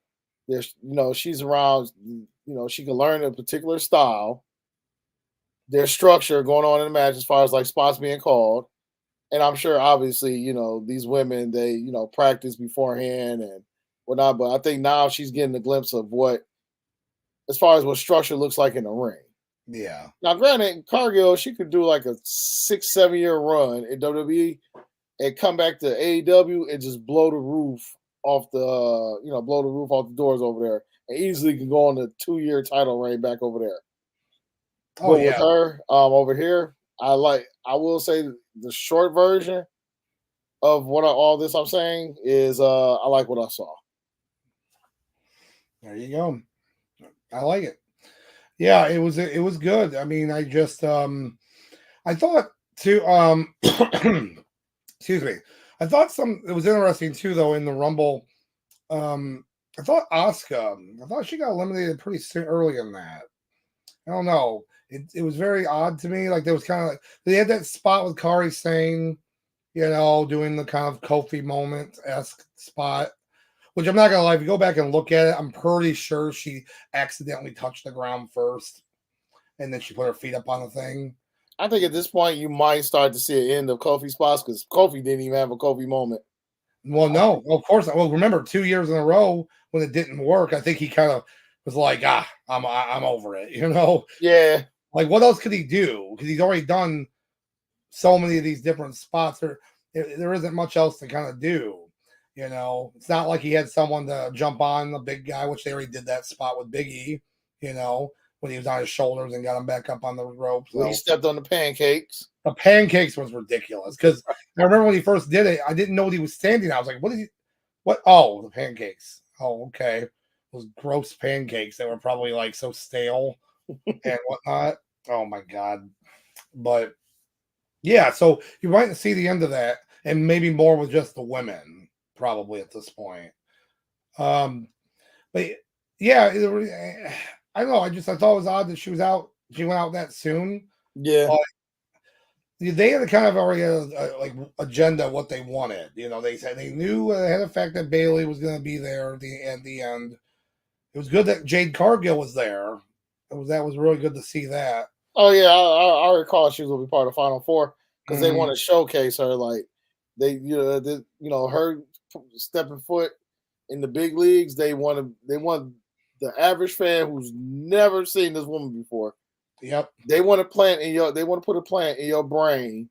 [SPEAKER 2] she's around, she can learn a particular style. There's structure going on in the match as far as like spots being called. And I'm sure obviously, these women, they, practice beforehand and whatnot. But I think now she's getting a glimpse of as far as what structure looks like in the ring.
[SPEAKER 1] Yeah.
[SPEAKER 2] Now, granted, Cargill, she could do like a 6-7 year run in WWE and come back to AEW and just blow the roof off the doors over there, and easily can go on the 2-year title reign back over there.
[SPEAKER 1] Oh,
[SPEAKER 2] but
[SPEAKER 1] yeah.
[SPEAKER 2] With her over here, I will say the short version of all this I'm saying is I like what I saw.
[SPEAKER 1] There you go. I like it. Yeah, it was good. I mean, I just I thought too excuse me. I thought it was interesting too though in the Rumble. I thought Asuka, I thought she got eliminated pretty soon early in that. I don't know. It was very odd to me. Like there was kind of like they had that spot with Kari Sane, doing the kind of Kofi moment-esque spot. Which I'm not gonna lie, if you go back and look at it, I'm pretty sure she accidentally touched the ground first, and then she put her feet up on the thing.
[SPEAKER 2] I think at this point you might start to see an end of Kofi spots because Kofi didn't even have a Kofi moment.
[SPEAKER 1] Well, no, of course not. Well, remember 2 years in a row when it didn't work, I think he kind of was like, I'm over it,
[SPEAKER 2] Yeah.
[SPEAKER 1] Like, what else could he do? Because he's already done so many of these different spots. There isn't much else to kind of do. It's not like he had someone to jump on the big guy, which they already did that spot with Big E, when he was on his shoulders and got him back up on the ropes.
[SPEAKER 2] He stepped on the pancakes.
[SPEAKER 1] The pancakes was ridiculous because I remember when he first did it, I didn't know what he was standing. I was like, what? Oh, the pancakes. Oh, okay. Those gross pancakes that were probably like so stale and whatnot. Oh my God. But yeah, so you might see the end of that and maybe more with just the women probably at this point. But yeah, I don't know. I thought it was odd that she went out that soon.
[SPEAKER 2] Yeah.
[SPEAKER 1] They had a kind of already like agenda what they wanted. They said they knew they had the fact that Bailey was going to be there at the end. It was good that Jade Cargill was there. That was really good to see that.
[SPEAKER 2] Oh yeah, I recall she was going to be part of Final Four because they want to showcase her. Like her stepping foot in the big leagues. They want the average fan who's never seen this woman before.
[SPEAKER 1] Yep.
[SPEAKER 2] They want to put a plant in your brain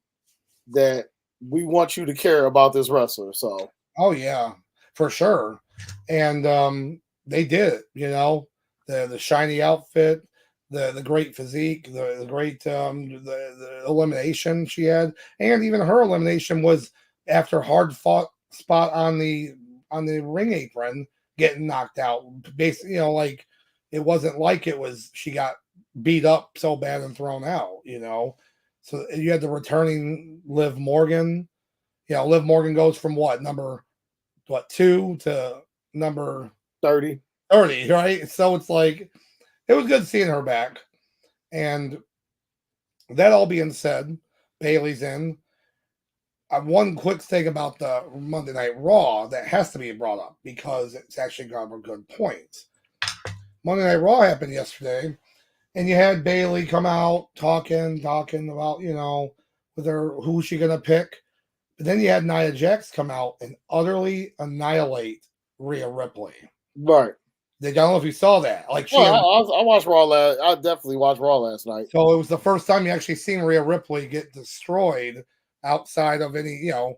[SPEAKER 2] that we want you to care about this wrestler. So.
[SPEAKER 1] Oh yeah, for sure. And they did it, the shiny outfit. the great physique, the great the elimination she had, and even her elimination was after hard fought spot on the ring apron, getting knocked out. Basically, like it wasn't like it was she got beat up so bad and thrown out. So you had the returning Liv Morgan. Liv Morgan goes from what 2 to number 30, right? So it's like it was good seeing her back. And that all being said, Bailey's in. One quick thing about the Monday Night Raw that has to be brought up because it's actually got a good point. Monday Night Raw happened yesterday, and you had Bailey come out talking about with her who's she gonna pick. But then you had Nia Jax come out and utterly annihilate Rhea Ripley.
[SPEAKER 2] Right.
[SPEAKER 1] I don't know if you saw that. Like
[SPEAKER 2] I watched Raw last. I definitely watched Raw last night.
[SPEAKER 1] So it was the first time you actually seen Rhea Ripley get destroyed outside of any, in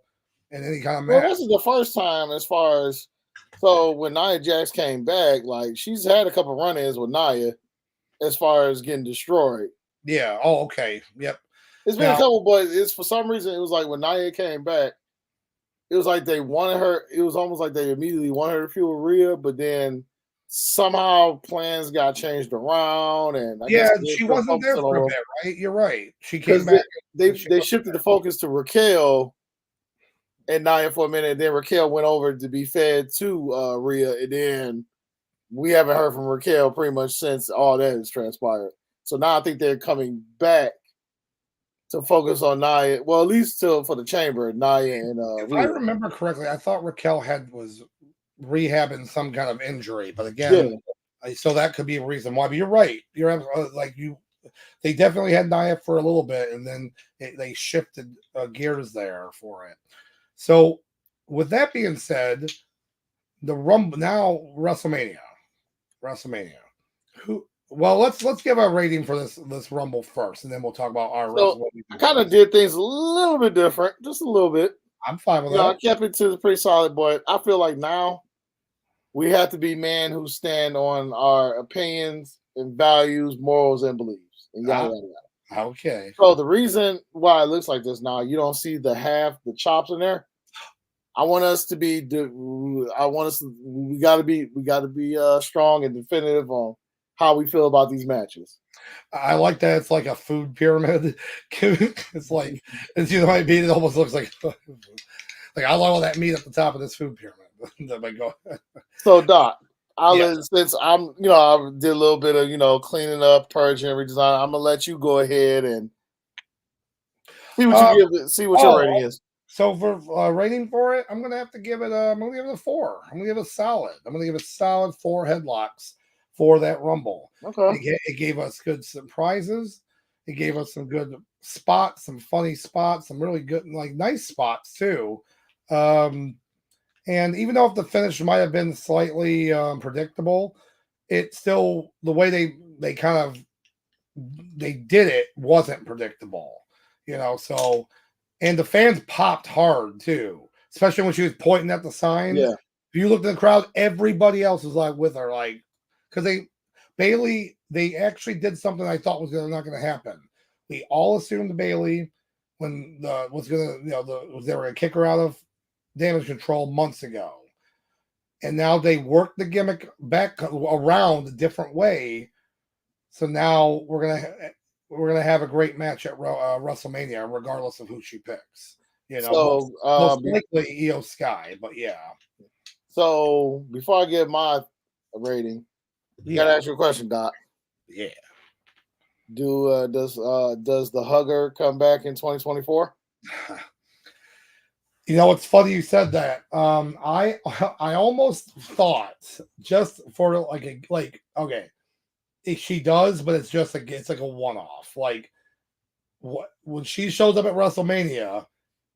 [SPEAKER 1] any kind of match.
[SPEAKER 2] Well, this is the first time as far as when Nia Jax came back, like she's had a couple run-ins with Nia as far as getting destroyed.
[SPEAKER 1] Yeah. Oh, okay. Yep.
[SPEAKER 2] It's been a couple, but it's for some reason it was like when Nia came back, it was like they wanted her. It was almost like they immediately wanted her to feud with Rhea, but then somehow plans got changed around, and I guess
[SPEAKER 1] she wasn't there for a bit, right? You're right. She came back.
[SPEAKER 2] They shifted the focus to Raquel and Nia for a minute, and then Raquel went over to be fed to Rhea, and then we haven't heard from Raquel pretty much since all that has transpired. So now I think they're coming back to focus on Nia. Well, at least for the chamber, Nia and
[SPEAKER 1] if I remember correctly, I thought Raquel was rehabbing some kind of injury, but again, so that could be a reason why. But you're right. You're they definitely had Nia for a little bit, and then they shifted gears there for it. So, with that being said, the Rumble now WrestleMania. Well, let's give a rating for this Rumble first, and then we'll talk about our.
[SPEAKER 2] I kind of did things a little bit different, just a little bit.
[SPEAKER 1] I'm fine with that.
[SPEAKER 2] I kept it to the pretty solid, but I feel like now we have to be men who stand on our opinions and values, morals, and beliefs. And yada, yada, yada.
[SPEAKER 1] Okay.
[SPEAKER 2] So the reason why it looks like this now, you don't see the chops in there. I want us to be. We got to be strong and definitive on how we feel about these matches.
[SPEAKER 1] I like that it's like a food pyramid. It's like it almost looks like I love all that meat at the top of this food pyramid.
[SPEAKER 2] So Doc, since I'm I did a little bit of cleaning up, purging, redesign. I'm gonna let you go ahead and see what you give it. See what your rating is.
[SPEAKER 1] So for rating for it, I'm gonna have to give it. I'm gonna give it a 4. I'm gonna give it solid. I'm gonna give it solid 4 headlocks for that Rumble.
[SPEAKER 2] Okay.
[SPEAKER 1] It gave us good surprises. It gave us some good spots, some funny spots, some really good, nice spots too. And even though if the finish might have been slightly predictable, it still the way they did it wasn't predictable. So. And the fans popped hard too, especially when she was pointing at the sign.
[SPEAKER 2] Yeah.
[SPEAKER 1] If you looked at the crowd, everybody else was with her, because Bailey actually did something I thought was not going to happen. We all assumed Bailey when they were going to kick her out of Damage Control months ago, and now they worked the gimmick back around a different way. So now we're gonna have a great match at WrestleMania, regardless of who she picks.
[SPEAKER 2] So
[SPEAKER 1] most likely Io Sky, but yeah.
[SPEAKER 2] So before I give my rating, gotta ask you a question, Doc.
[SPEAKER 1] Yeah.
[SPEAKER 2] Does the hugger come back in 2024?
[SPEAKER 1] It's funny you said that. I almost thought just for okay. She does, but it's just it's like a one-off. When she shows up at WrestleMania,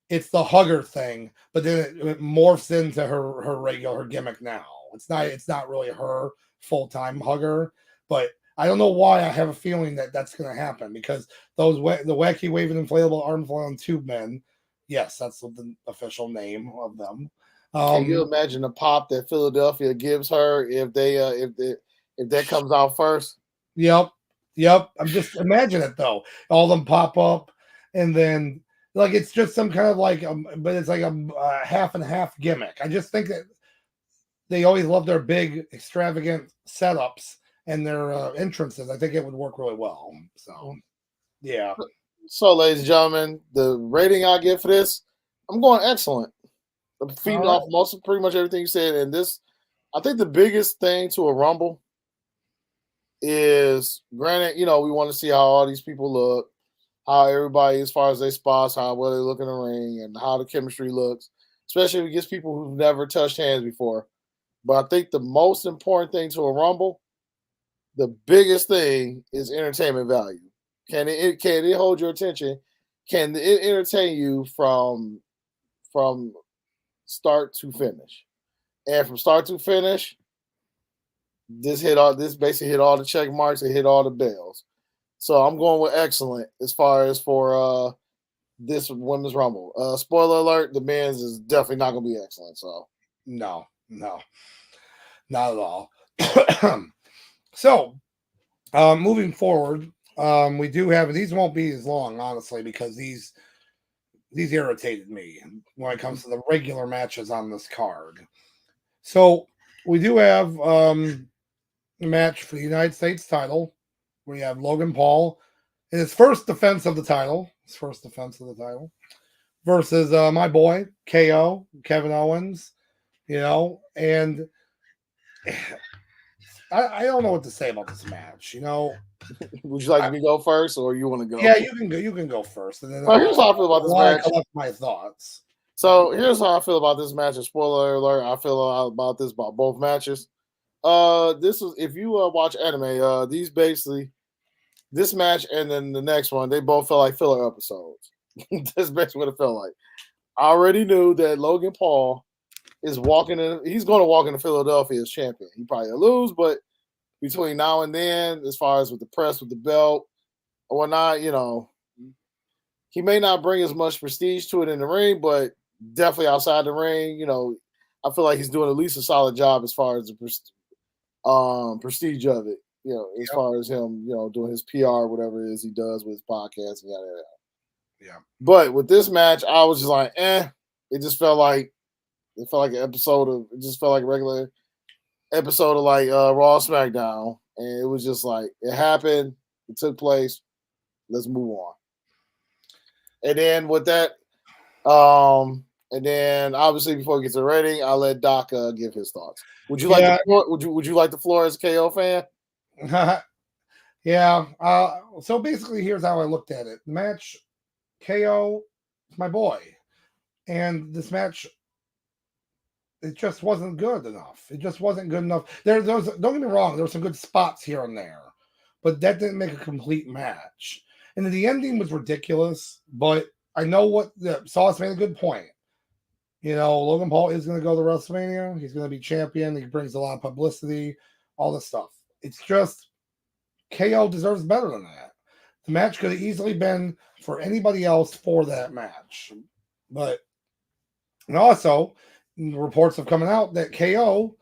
[SPEAKER 1] it's the hugger thing, but then it morphs into her regular gimmick now. It's not really her full-time hugger, but I don't know why I have a feeling that that's going to happen because the wacky waving inflatable arm flailing tube men. Yes, that's the official name of them.
[SPEAKER 2] Can you imagine the pop that Philadelphia gives her if that comes out first?
[SPEAKER 1] Yep. Yep. I'm just imagine it though. All of them pop up, and then like it's just some kind of like, but it's like a half and half gimmick. I just think that they always love their big, extravagant setups and their entrances. I think it would work really well. So, yeah.
[SPEAKER 2] So, ladies and gentlemen, the rating I give for this, I'm going excellent. I'm feeding off most of pretty much everything you said. And this, I think the biggest thing to a Rumble is, granted, we want to see how all these people look, how everybody, as far as their spots, how well they look in the ring, and how the chemistry looks, especially if it gets people who've never touched hands before. But I think the most important thing to a Rumble, the biggest thing, is entertainment value. Can it hold your attention? Can it entertain you from start to finish? And from start to finish, this basically hit all the check marks, it hit all the bells. So I'm going with excellent as far as for this women's Rumble. Spoiler alert: the men's is definitely not going to be excellent. So
[SPEAKER 1] no, not at all. So, moving forward, we do have these won't be as long, honestly, because these irritated me when it comes to the regular matches on this card. So we do have a match for the United States title. We have Logan Paul in his first defense of the title. Versus my boy KO, Kevin Owens. And I don't know what to say about this match.
[SPEAKER 2] Would you like me to go first, or you want to go?
[SPEAKER 1] Yeah, you can go. You can go first, and then
[SPEAKER 2] here's how I feel about this match.
[SPEAKER 1] Collect my thoughts.
[SPEAKER 2] So here's how I feel about this match. And spoiler alert: I feel about both matches. This is, if you watch anime, this match and then the next one, they both felt like filler episodes. That's basically what it felt like. I already knew that Logan Paul is he's going to walk into Philadelphia as champion. He probably will lose, but between now and then, as far as with the press, with the belt or whatnot, he may not bring as much prestige to it in the ring, but definitely outside the ring, I feel like he's doing at least a solid job as far as the prestige of it. As far as him, doing his PR, whatever it is he does with his podcast and yada yada.
[SPEAKER 1] Yeah.
[SPEAKER 2] But with this match, I was just like, It just felt like an episode of. It just felt like a regular episode of like Raw, SmackDown, and it was just like it happened, it took place. Let's move on. And then with that, and then obviously before we get to the rating, I'll let Doc give his thoughts. Would you like the floor? Would you like the floor as a KO fan?
[SPEAKER 1] Yeah. So basically, here's how I looked at it. The match, KO is my boy, and this match, it just wasn't good enough. It just wasn't good enough. Don't get me wrong, there were some good spots here and there, but that didn't make a complete match. And the ending was ridiculous, but I know what Sauce made a good point. Logan Paul is going to go to WrestleMania. He's going to be champion. He brings a lot of publicity, all this stuff. It's just KO deserves better than that. The match could have easily been for anybody else for that match. And also, reports have coming out that KO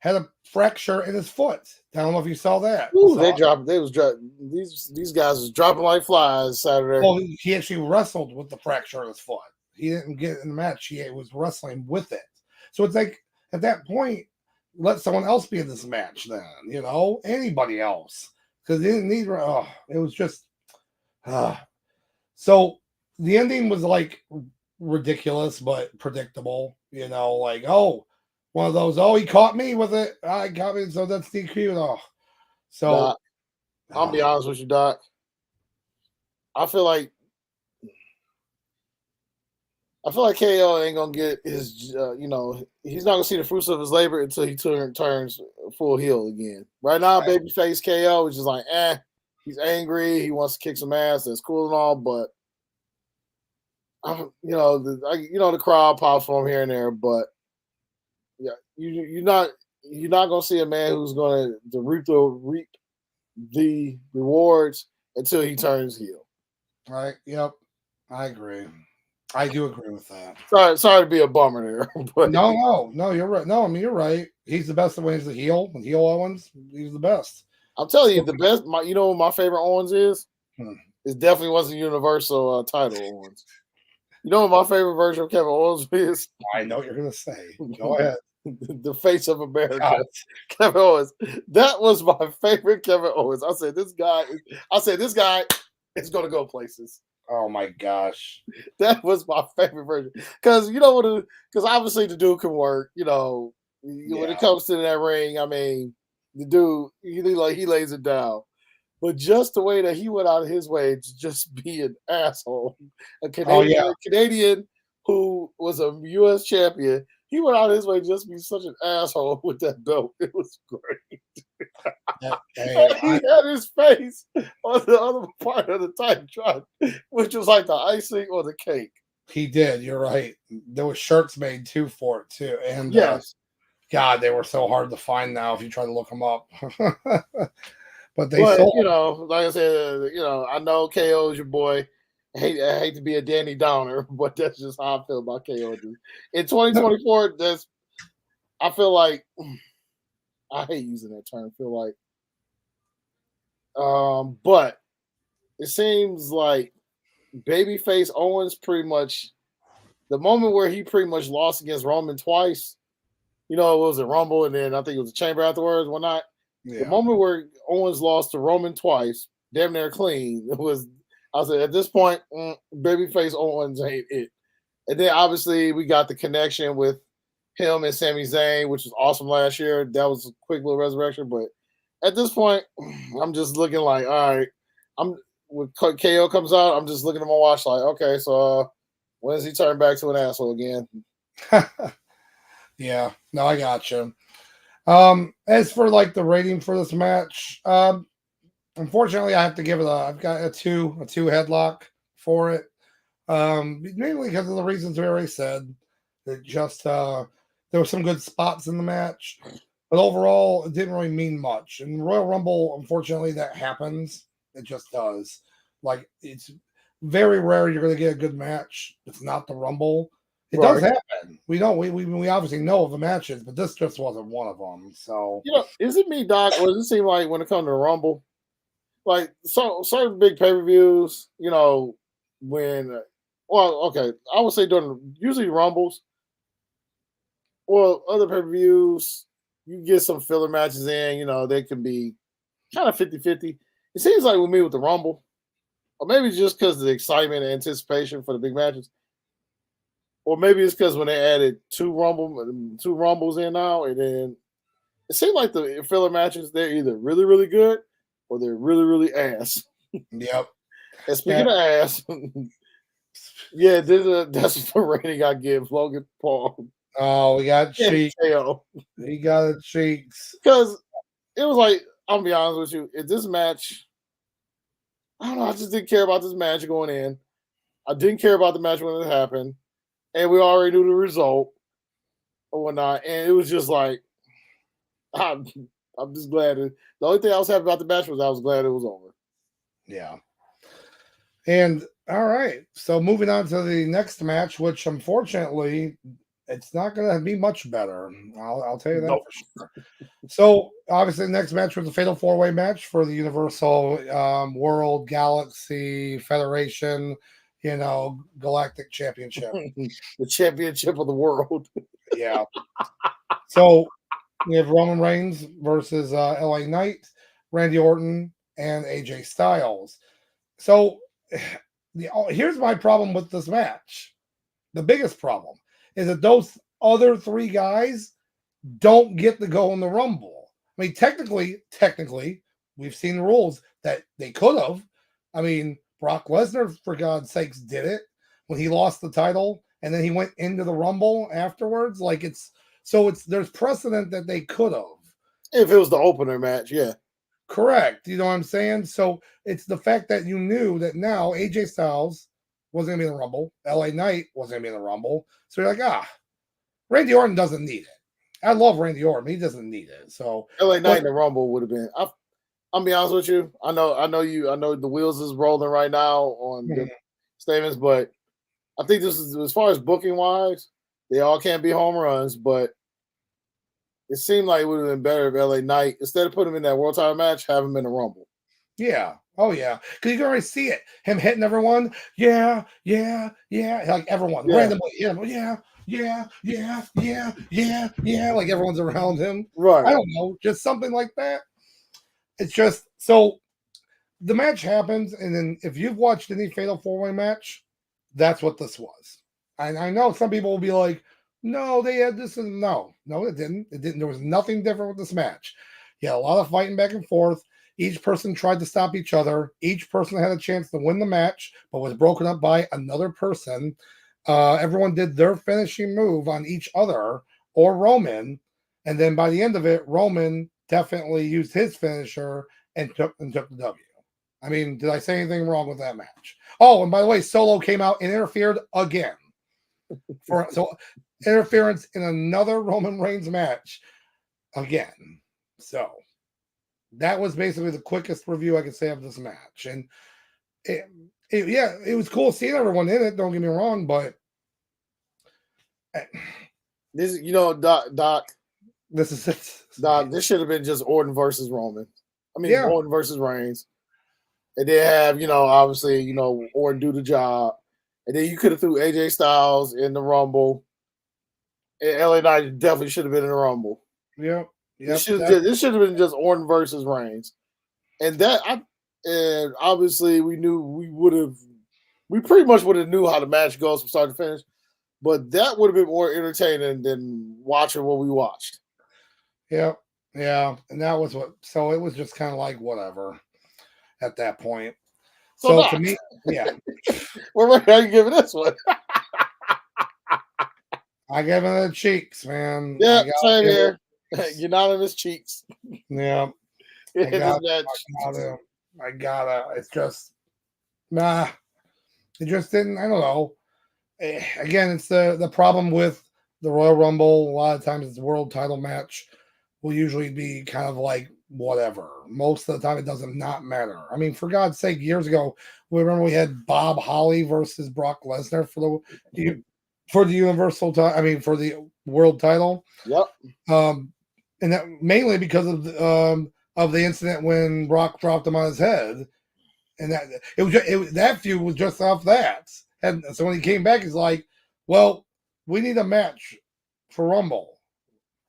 [SPEAKER 1] had a fracture in his foot. I don't know if you saw that.
[SPEAKER 2] Ooh, these guys was dropping like flies Saturday.
[SPEAKER 1] Well, he actually wrestled with the fracture in his foot. He didn't get in the match. He was wrestling with it. So it's like, at that point, let someone else be in this match then, anybody else. Because they didn't need, it was just, So the ending was like ridiculous, but predictable, like, one of those, he caught me with it. I got me, so that's DQ. So
[SPEAKER 2] Doc, I'll be honest with you, Doc. I feel like KO ain't gonna get his, he's not gonna see the fruits of his labor until he turns full heel again. Right now, babyface KO is just like, he's angry, he wants to kick some ass. That's cool and all, but the crowd pops for him here and there. But yeah, you're not gonna see a man who's gonna reap the rewards until he turns heel.
[SPEAKER 1] Right? Yep, I agree. I do agree with that.
[SPEAKER 2] Sorry to be a bummer there. But
[SPEAKER 1] no, you're right. No, I mean, you're right. He's the best when he's a heel. When heel Owens, he's the best.
[SPEAKER 2] I'm telling you, the best. You know what my favorite Owens is?
[SPEAKER 1] Hmm.
[SPEAKER 2] It definitely wasn't Universal title Owens. You know what my favorite version of Kevin Owens is?
[SPEAKER 1] I know what you're gonna say. Go ahead.
[SPEAKER 2] The face of America,
[SPEAKER 1] God.
[SPEAKER 2] Kevin Owens. That was my favorite Kevin Owens. I said this guy is going to go places.
[SPEAKER 1] Oh my gosh.
[SPEAKER 2] That was my favorite version because you know what? Because obviously the dude can work. When
[SPEAKER 1] Yeah.
[SPEAKER 2] it comes to that ring, I mean, the dude he lays it down. But just the way that he went out of his way to just be an asshole,
[SPEAKER 1] Oh yeah.
[SPEAKER 2] A Canadian who was a U.S. champion, he went out of his way to just be such an asshole with that belt. It was great.
[SPEAKER 1] Hey,
[SPEAKER 2] He had his face on the other part of the Titantron, which was like the icing on the cake.
[SPEAKER 1] he did. You're right. There was shirts made too for it too, and
[SPEAKER 2] Yes,
[SPEAKER 1] God, they were so hard to find now if you try to look them up. But they
[SPEAKER 2] but
[SPEAKER 1] sold.
[SPEAKER 2] like I said, I know KO is your boy. I hate to be a Danny Downer, but that's just how I feel about KO. In 2024, I feel like I hate using that term. Feel like, but it seems like babyface Owens pretty much the moment where he pretty much lost against Roman twice. It was a Rumble, and then I think it was a Chamber afterwards. Whatnot. The
[SPEAKER 1] Yeah.
[SPEAKER 2] moment where Owens lost to Roman twice, damn near clean, it was. I said at this point, babyface Owens ain't it. And then obviously we got the connection with him and Sami Zayn, which was awesome last year. That was a quick little resurrection, but at this point, I'm just looking like, all right, I'm when KO comes out, I'm just looking at my watch like, okay, so when does he turn back to an asshole again?
[SPEAKER 1] Yeah. No, I got you. As for like the rating for this match, unfortunately, I have to give it I've got a two headlock for it. Mainly because of the reasons we already said. It just there were some good spots in the match, but overall, it didn't really mean much. In Royal Rumble, unfortunately, that happens. It just does. Like it's very rare you're going to get a good match. It's not the Rumble. It does
[SPEAKER 2] Right.
[SPEAKER 1] happen. We don't. We obviously know of the matches, but this just wasn't one of them. So
[SPEAKER 2] Is it me, Doc, or does it seem like when it comes to the Rumble, like certain big pay per views, when okay, I would say during usually Rumbles or other pay per views, you get some filler matches in, they can be kind of 50-50. It seems like with me with the Rumble, or maybe it's just because of the excitement and anticipation for the big matches, or maybe it's because when they added two Rumbles in now, and then it seems like the filler matches they're either really really good or they're really really ass.
[SPEAKER 1] yep.
[SPEAKER 2] And speaking of ass, yeah, that's the rating I give Logan Paul
[SPEAKER 1] Oh, we got
[SPEAKER 2] and
[SPEAKER 1] cheeks.
[SPEAKER 2] KO.
[SPEAKER 1] He got cheeks.
[SPEAKER 2] Because it was like, I'll be honest with you, if this match, I don't know, I just didn't care about this match going in. I didn't care about the match when it happened. And we already knew the result or whatnot. And it was just like, I'm, I'm just glad. The only thing I was happy about the match was I was glad it was over.
[SPEAKER 1] Yeah. And all right. So moving on to the next match, which unfortunately it's not going to be much better. I'll tell you that
[SPEAKER 2] Nope.
[SPEAKER 1] for sure. So obviously, the next match was a fatal four-way match for the Universal World Galaxy Federation, Galactic Championship.
[SPEAKER 2] The championship of the world.
[SPEAKER 1] Yeah. So we have Roman Reigns versus LA Knight, Randy Orton, and AJ Styles. So here's my problem with this match. The biggest problem is that those other three guys don't get to go in the Rumble. I mean, technically, we've seen rules that they could have. I mean, Brock Lesnar, for God's sakes, did it when he lost the title, and then he went into the Rumble afterwards. Like there's precedent that they could have.
[SPEAKER 2] If it was the opener match, yeah.
[SPEAKER 1] Correct. You know what I'm saying? So it's the fact that you knew that now AJ Styles wasn't gonna be in the Rumble, LA Knight wasn't gonna be in the Rumble. So you're like, Randy Orton doesn't need it. I love Randy Orton, but he doesn't need it. So
[SPEAKER 2] LA Knight in the Rumble would have been. I'll be honest with you. I know you. I know the wheels is rolling right now on the statements, but I think this is as far as booking wise, they all can't be home runs. But it seemed like it would have been better if LA Knight, instead of putting him in that world title match, have him in the Rumble.
[SPEAKER 1] Yeah. Oh yeah. Because you can already see it. Him hitting everyone. Yeah. Yeah. Yeah. Like everyone randomly. Yeah. Yeah. Yeah. Yeah. Yeah. Yeah. Yeah. Like everyone's around him.
[SPEAKER 2] Right.
[SPEAKER 1] I don't know. Just something like that. It's just so the match happens, and then if you've watched any Fatal 4-Way match, that's what this was. And I know some people will be like, no, they had this, and no, it didn't. It didn't. There was nothing different with this match. You had a lot of fighting back and forth. Each person tried to stop each other. Each person had a chance to win the match, but was broken up by another person. Everyone did their finishing move on each other or Roman, and then by the end of it, Roman definitely used his finisher and took the W. I mean, did I say anything wrong with that match? Oh, and by the way, Solo came out and interfered again so interference in another Roman Reigns match again. So that was basically the quickest review I could say of this match, and it was cool seeing everyone in it. Don't get me wrong, but
[SPEAKER 2] this, Doc.
[SPEAKER 1] This is it.
[SPEAKER 2] Doc, this should have been just Orton versus Roman. Orton versus Reigns. And then have, obviously, Orton do the job. And then you could have threw AJ Styles in the Rumble. And LA Knight definitely should have been in the Rumble.
[SPEAKER 1] Yep.
[SPEAKER 2] This should have been just Orton versus Reigns. And obviously we pretty much would have knew how the match goes from start to finish. But that would have been more entertaining than watching what we watched.
[SPEAKER 1] Yep. Yeah. And that was so it was just kind of like whatever at that point. So to me, yeah.
[SPEAKER 2] Well, how are you giving this one?
[SPEAKER 1] I give it the cheeks, man.
[SPEAKER 2] Yeah, same here. Unanimous cheeks.
[SPEAKER 1] Yeah. I gotta. It's just, nah. It just didn't. I don't know. Again, it's the problem with the Royal Rumble. A lot of times, it's a world title match. Will usually be kind of like whatever. Most of the time, it doesn't not matter. I mean, for God's sake, years ago, we had Bob Holly versus Brock Lesnar for the Universal title. I mean, for the world title.
[SPEAKER 2] Yep.
[SPEAKER 1] And that mainly because of the incident when Brock dropped him on his head, and that feud was just off that. And so when he came back, he's like, "Well, we need a match for Rumble,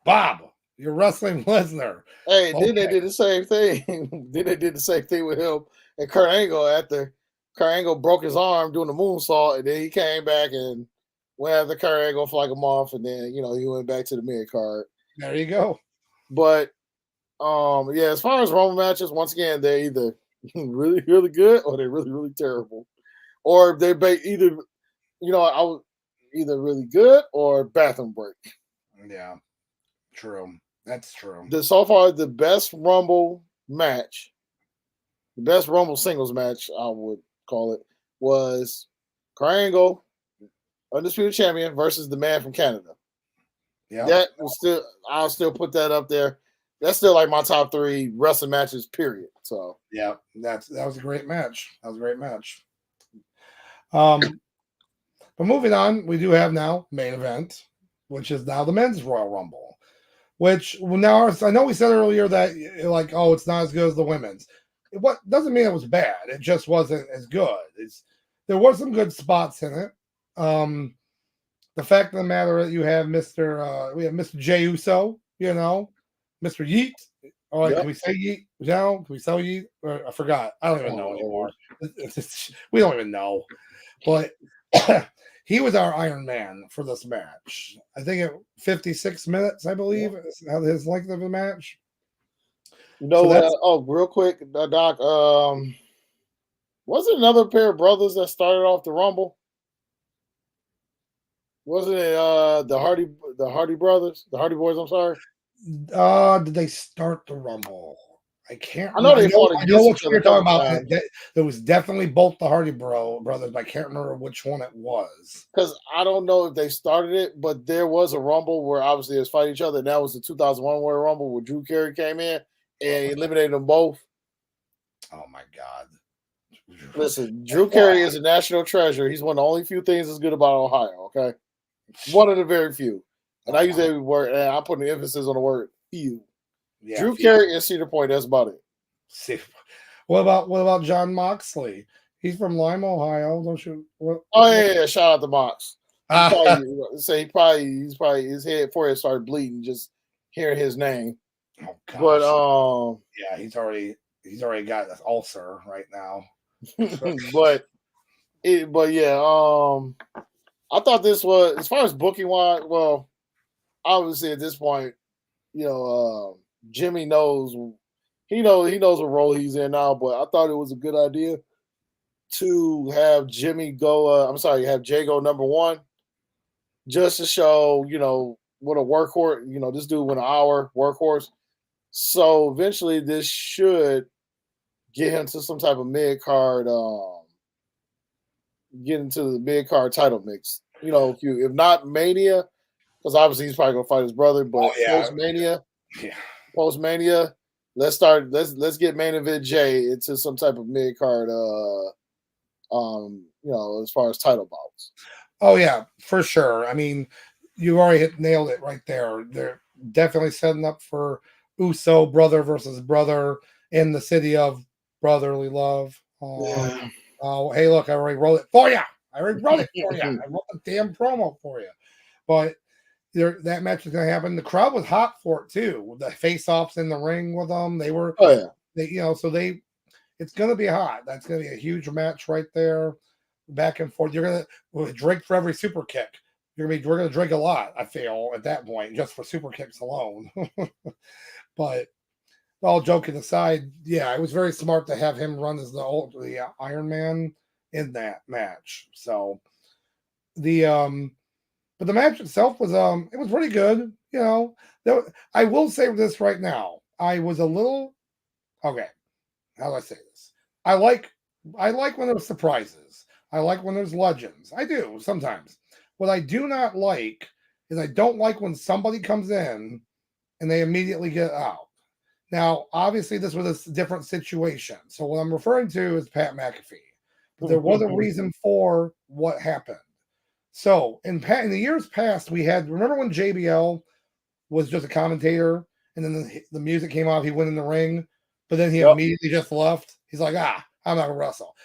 [SPEAKER 1] Bob. You're wrestling Lesnar."
[SPEAKER 2] Hey, then they did the same thing. Then they did the same thing with him and Kurt Angle after Kurt Angle broke his arm doing the moonsault, and then he came back and went after Kurt Angle for like a month, and then he went back to the mid card.
[SPEAKER 1] There you go.
[SPEAKER 2] But as far as Roman matches, once again, they're either really, really good or they're really, really terrible, or they're either really good or bathroom break.
[SPEAKER 1] Yeah, true. That's true.
[SPEAKER 2] So far, the best Rumble match, the best Rumble singles match, I would call it, was Kurt Angle, Undisputed Champion, versus the man from Canada.
[SPEAKER 1] Yeah,
[SPEAKER 2] that was I'll still put that up there. That's still like my top 3 wrestling matches, period. So
[SPEAKER 1] yeah, that was a great match. But moving on, we do have now main event, which is now the men's Royal Rumble. Which now I know we said earlier that like, oh, it's not as good as the women's. What doesn't mean it was bad. It just wasn't as good. There were some good spots in it. The fact of the matter that you have Mr. Jey Uso, Mr. Yeet. All right, Can we say Yeet? Can we sell Yeet? Or, I forgot. I don't even know anymore. We don't even know. But he was our Iron Man for this match. I think at 56 minutes, I believe, is his length of the match.
[SPEAKER 2] Real quick, Doc. Was it another pair of brothers that started off the Rumble? Wasn't it the Hardy brothers, the Hardy Boys? I'm sorry.
[SPEAKER 1] Did they start the Rumble? I can't.
[SPEAKER 2] I know they fought.
[SPEAKER 1] I know what you're talking about. There was definitely both the Hardy brothers, but I can't remember which one it was.
[SPEAKER 2] Because I don't know if they started it, but there was a Rumble where obviously they was fighting each other. And that was the 2001 Royal Rumble where Drew Carey came in and eliminated them both.
[SPEAKER 1] Oh my God!
[SPEAKER 2] Listen, Drew Carey is a national treasure. He's one of the only few things that's good about Ohio. Okay, one of the very few. And I use every word, and I put an emphasis on the word feud.
[SPEAKER 1] Yeah,
[SPEAKER 2] Drew Carey and Cedar Point. That's about it.
[SPEAKER 1] See, what about John Moxley? He's from Lima, Ohio. Don't you?
[SPEAKER 2] Yeah. Shout out to Mox. He's probably his forehead started bleeding just hearing his name.
[SPEAKER 1] Oh gosh.
[SPEAKER 2] But
[SPEAKER 1] yeah, he's already got an ulcer right now.
[SPEAKER 2] but yeah, I thought this was, as far as booking wise, well, obviously at this point, Jimmy knows he knows what role he's in now, but I thought it was a good idea to have Jimmy go have Jay go number one, just to show, what a workhorse, this dude went an hour workhorse. So eventually this should get him to some type of mid-card, get into the mid-card title mix. If not Mania, because obviously he's probably gonna fight his brother, but post-Mania, let's get main event Jay into some type of mid-card, as far as title bouts.
[SPEAKER 1] Oh yeah, for sure. I mean, you already nailed it right there. They're definitely setting up for Uso brother versus brother in the city of brotherly love. Oh, hey, look, I already wrote it for you. I wrote the damn promo for you. But that match is going to happen. The crowd was hot for it too. The face-offs in the ring with them, they were.
[SPEAKER 2] Oh yeah.
[SPEAKER 1] It's going to be hot. That's going to be a huge match right there. Back and forth. You're going to drink for every super kick. We're going to drink a lot, I feel, at that point, just for super kicks alone. But all joking aside, yeah, it was very smart to have him run as the Iron Man in that match. So but the match itself was it was pretty good. I will say this right now. I was a little okay. How do I say this? I like when there's surprises. I like when there's legends. I do sometimes. What I do not like is I don't like when somebody comes in and they immediately get out. Now, obviously, this was a different situation. So what I'm referring to is Pat McAfee. But there was a reason for what happened. So in the years past, remember when JBL was just a commentator and then the music came off, he went in the ring, but then he immediately just left. He's like, I'm not gonna wrestle.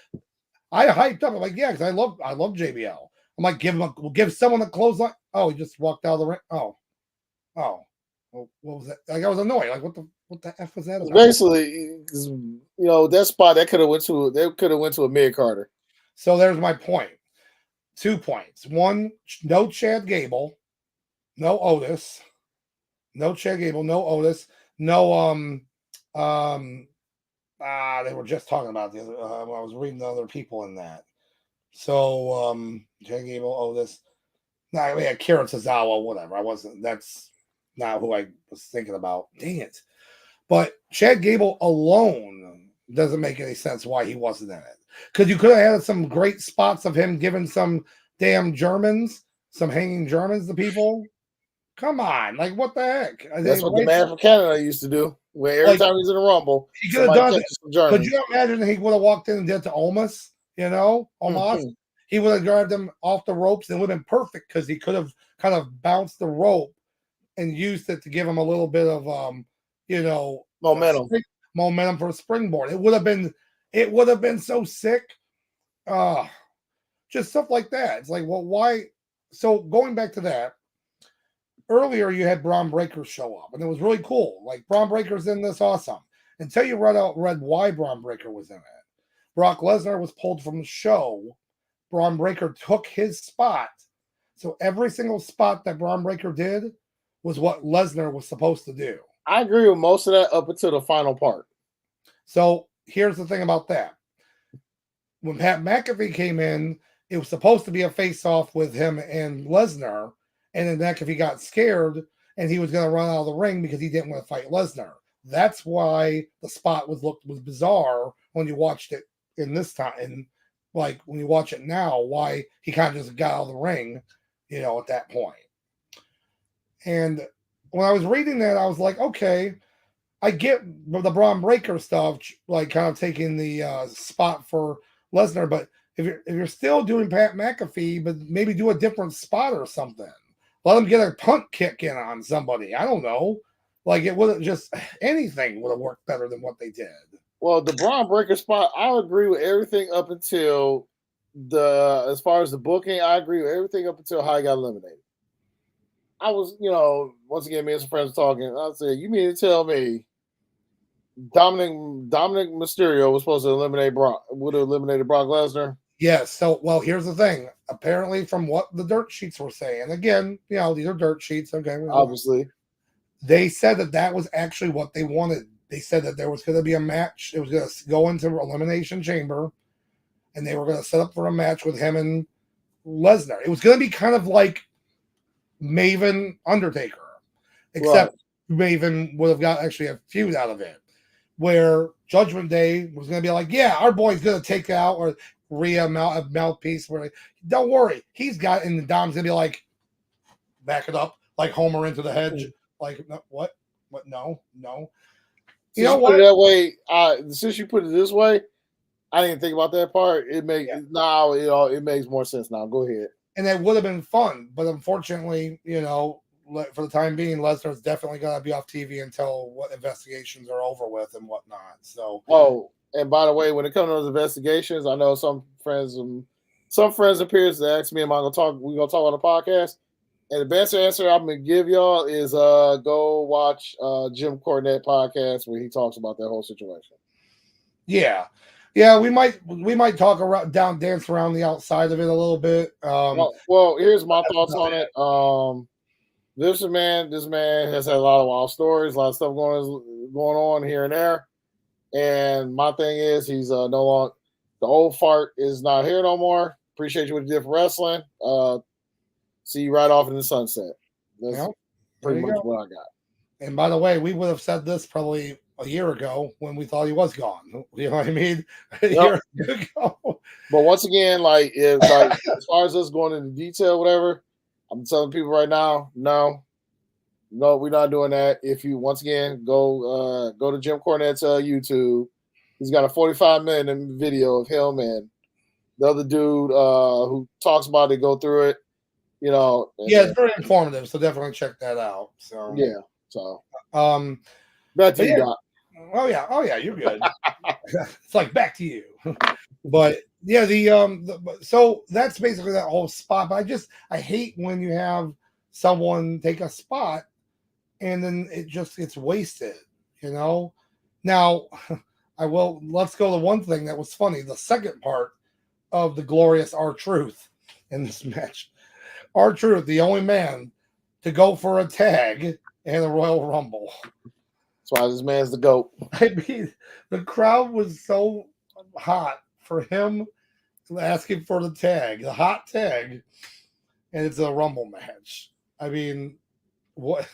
[SPEAKER 1] I hyped up. I'm like, yeah, because I love JBL. I'm like, give someone a clothesline. Oh, he just walked out of the ring. Oh. Well, what was that? Like, I was annoyed. Like, what the F was that about?
[SPEAKER 2] Basically, that spot that could have went to a mid-carder.
[SPEAKER 1] So there's my point. 2 points. One, no Chad Gable, no Otis. No Chad Gable, no Otis, no they were just talking about the other. I was reading the other people in that. So Chad Gable, Otis. No, we had Karen Tozawa, whatever. That's not who I was thinking about. Dang it. But Chad Gable alone doesn't make any sense why he wasn't in it. Because you could have had some great spots of him giving some damn Germans, some hanging Germans to people. Come on. Like, what the heck?
[SPEAKER 2] That's what the man from Canada used to do. Where every time he's in a Rumble,
[SPEAKER 1] he could have done it. Could you imagine he would have walked in and did it to Omos? Omos? He would have grabbed him off the ropes and it would have been perfect because he could have kind of bounced the rope and used it to give him a little bit of momentum for a springboard. It would have been so sick. Just stuff like that. It's like, well, why? So going back to that, earlier you had Braun Breaker show up, and it was really cool. Like, Braun Breaker's in this, awesome. Until you read why Braun Breaker was in it. Brock Lesnar was pulled from the show. Braun Breaker took his spot. So every single spot that Braun Breaker did was what Lesnar was supposed to do.
[SPEAKER 2] I agree with most of that up until the final part.
[SPEAKER 1] So here's the thing about that. When Pat McAfee came in, it was supposed to be a face-off with him and Lesnar, and then McAfee got scared and he was going to run out of the ring because he didn't want to fight Lesnar. That's why the spot was bizarre when you watched it in this time. And like when you watch it now, why he kind of just got out of the ring, at that point. And when I was reading that, I was like, okay, I get the Braun Breaker stuff, like kind of taking the spot for Lesnar, but if you're still doing Pat McAfee, but maybe do a different spot or something. Let him get a punt kick in on somebody. I don't know. Like it wouldn't just anything would have worked better than what they did.
[SPEAKER 2] Well, the Braun Breaker spot, I agree with everything up until as far as the booking, I agree with everything up until how he got eliminated. I was, once again, me and some friends were talking. I said, you mean to tell me Dominic Mysterio was supposed to would have eliminated Brock Lesnar?
[SPEAKER 1] Yes. So, well, here's the thing. Apparently, from what the dirt sheets were saying, again, these are dirt sheets. Okay.
[SPEAKER 2] Obviously.
[SPEAKER 1] They said that was actually what they wanted. They said that there was going to be a match. It was going to go into Elimination Chamber, and they were going to set up for a match with him and Lesnar. It was going to be kind of like Maven Undertaker, except Maven would have got actually a feud out of it, where Judgment Day was going to be like, yeah, our boy's going to take out or Rhea mouthpiece. Where don't worry, he's got, and the Dom's going to be like, back it up, like Homer into the hedge. Like, what? No. You know what?
[SPEAKER 2] Put it that way, since you put it this way, I didn't think about that part. It makes now, it makes more sense now. Go ahead.
[SPEAKER 1] And that would have been fun, but unfortunately, for the time being, Lesnar's definitely going to be off TV until what investigations are over with and whatnot. So,
[SPEAKER 2] and by the way, when it comes to those investigations, I know some friends appears to ask me, "Am I going to talk? We going to talk on the podcast?" And the best answer I'm going to give y'all is go watch Jim Cornette podcast where he talks about that whole situation.
[SPEAKER 1] Yeah, we might talk around dance around the outside of it a little bit.
[SPEAKER 2] Well, here's my thoughts on it. This man has had a lot of wild stories, a lot of stuff going on here and there. And my thing is, he's no longer, the old fart is not here no more. Appreciate you what you did for wrestling. See you right off in the sunset. That's pretty much what I got.
[SPEAKER 1] And by the way, we would have said this probably a year ago when we thought he was gone. You know what I mean? A year ago.
[SPEAKER 2] But once again, as far as us going into detail, whatever, I'm telling people right now, no, we're not doing that. If you once again go to Jim Cornette's YouTube, he's got a 45-minute video of him and the other dude who talks about it, go through it.
[SPEAKER 1] It's very informative, so definitely check that out. So
[SPEAKER 2] back to you, Doc.
[SPEAKER 1] Oh yeah, you're good. It's like back to you. But yeah, so that's basically that whole spot. But I hate when you have someone take a spot and then it just gets wasted. Now let's go to one thing that was funny. The second part of the glorious R-Truth in this match. R-Truth, the only man to go for a tag in the Royal Rumble.
[SPEAKER 2] That's why this man's the GOAT.
[SPEAKER 1] I mean, the crowd was so hot for him asking for the tag, the hot tag, and it's a Rumble match. I mean, what?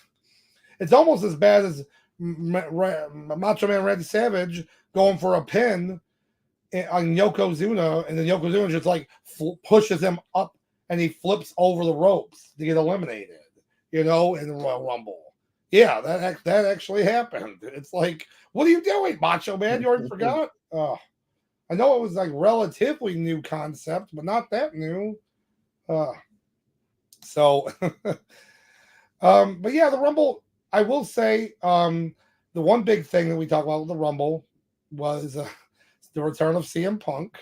[SPEAKER 1] It's almost as bad as Macho Man Randy Savage going for a pin on Yokozuna, and then Yokozuna just like pushes him up and he flips over the ropes to get eliminated, in the Royal Rumble. Yeah, that actually happened. It's like, what are you doing, Macho Man? You already forgot? I know it was like relatively new concept, but not that new. But yeah, the Rumble, I will say, the one big thing that we talked about with the Rumble was the return of CM Punk.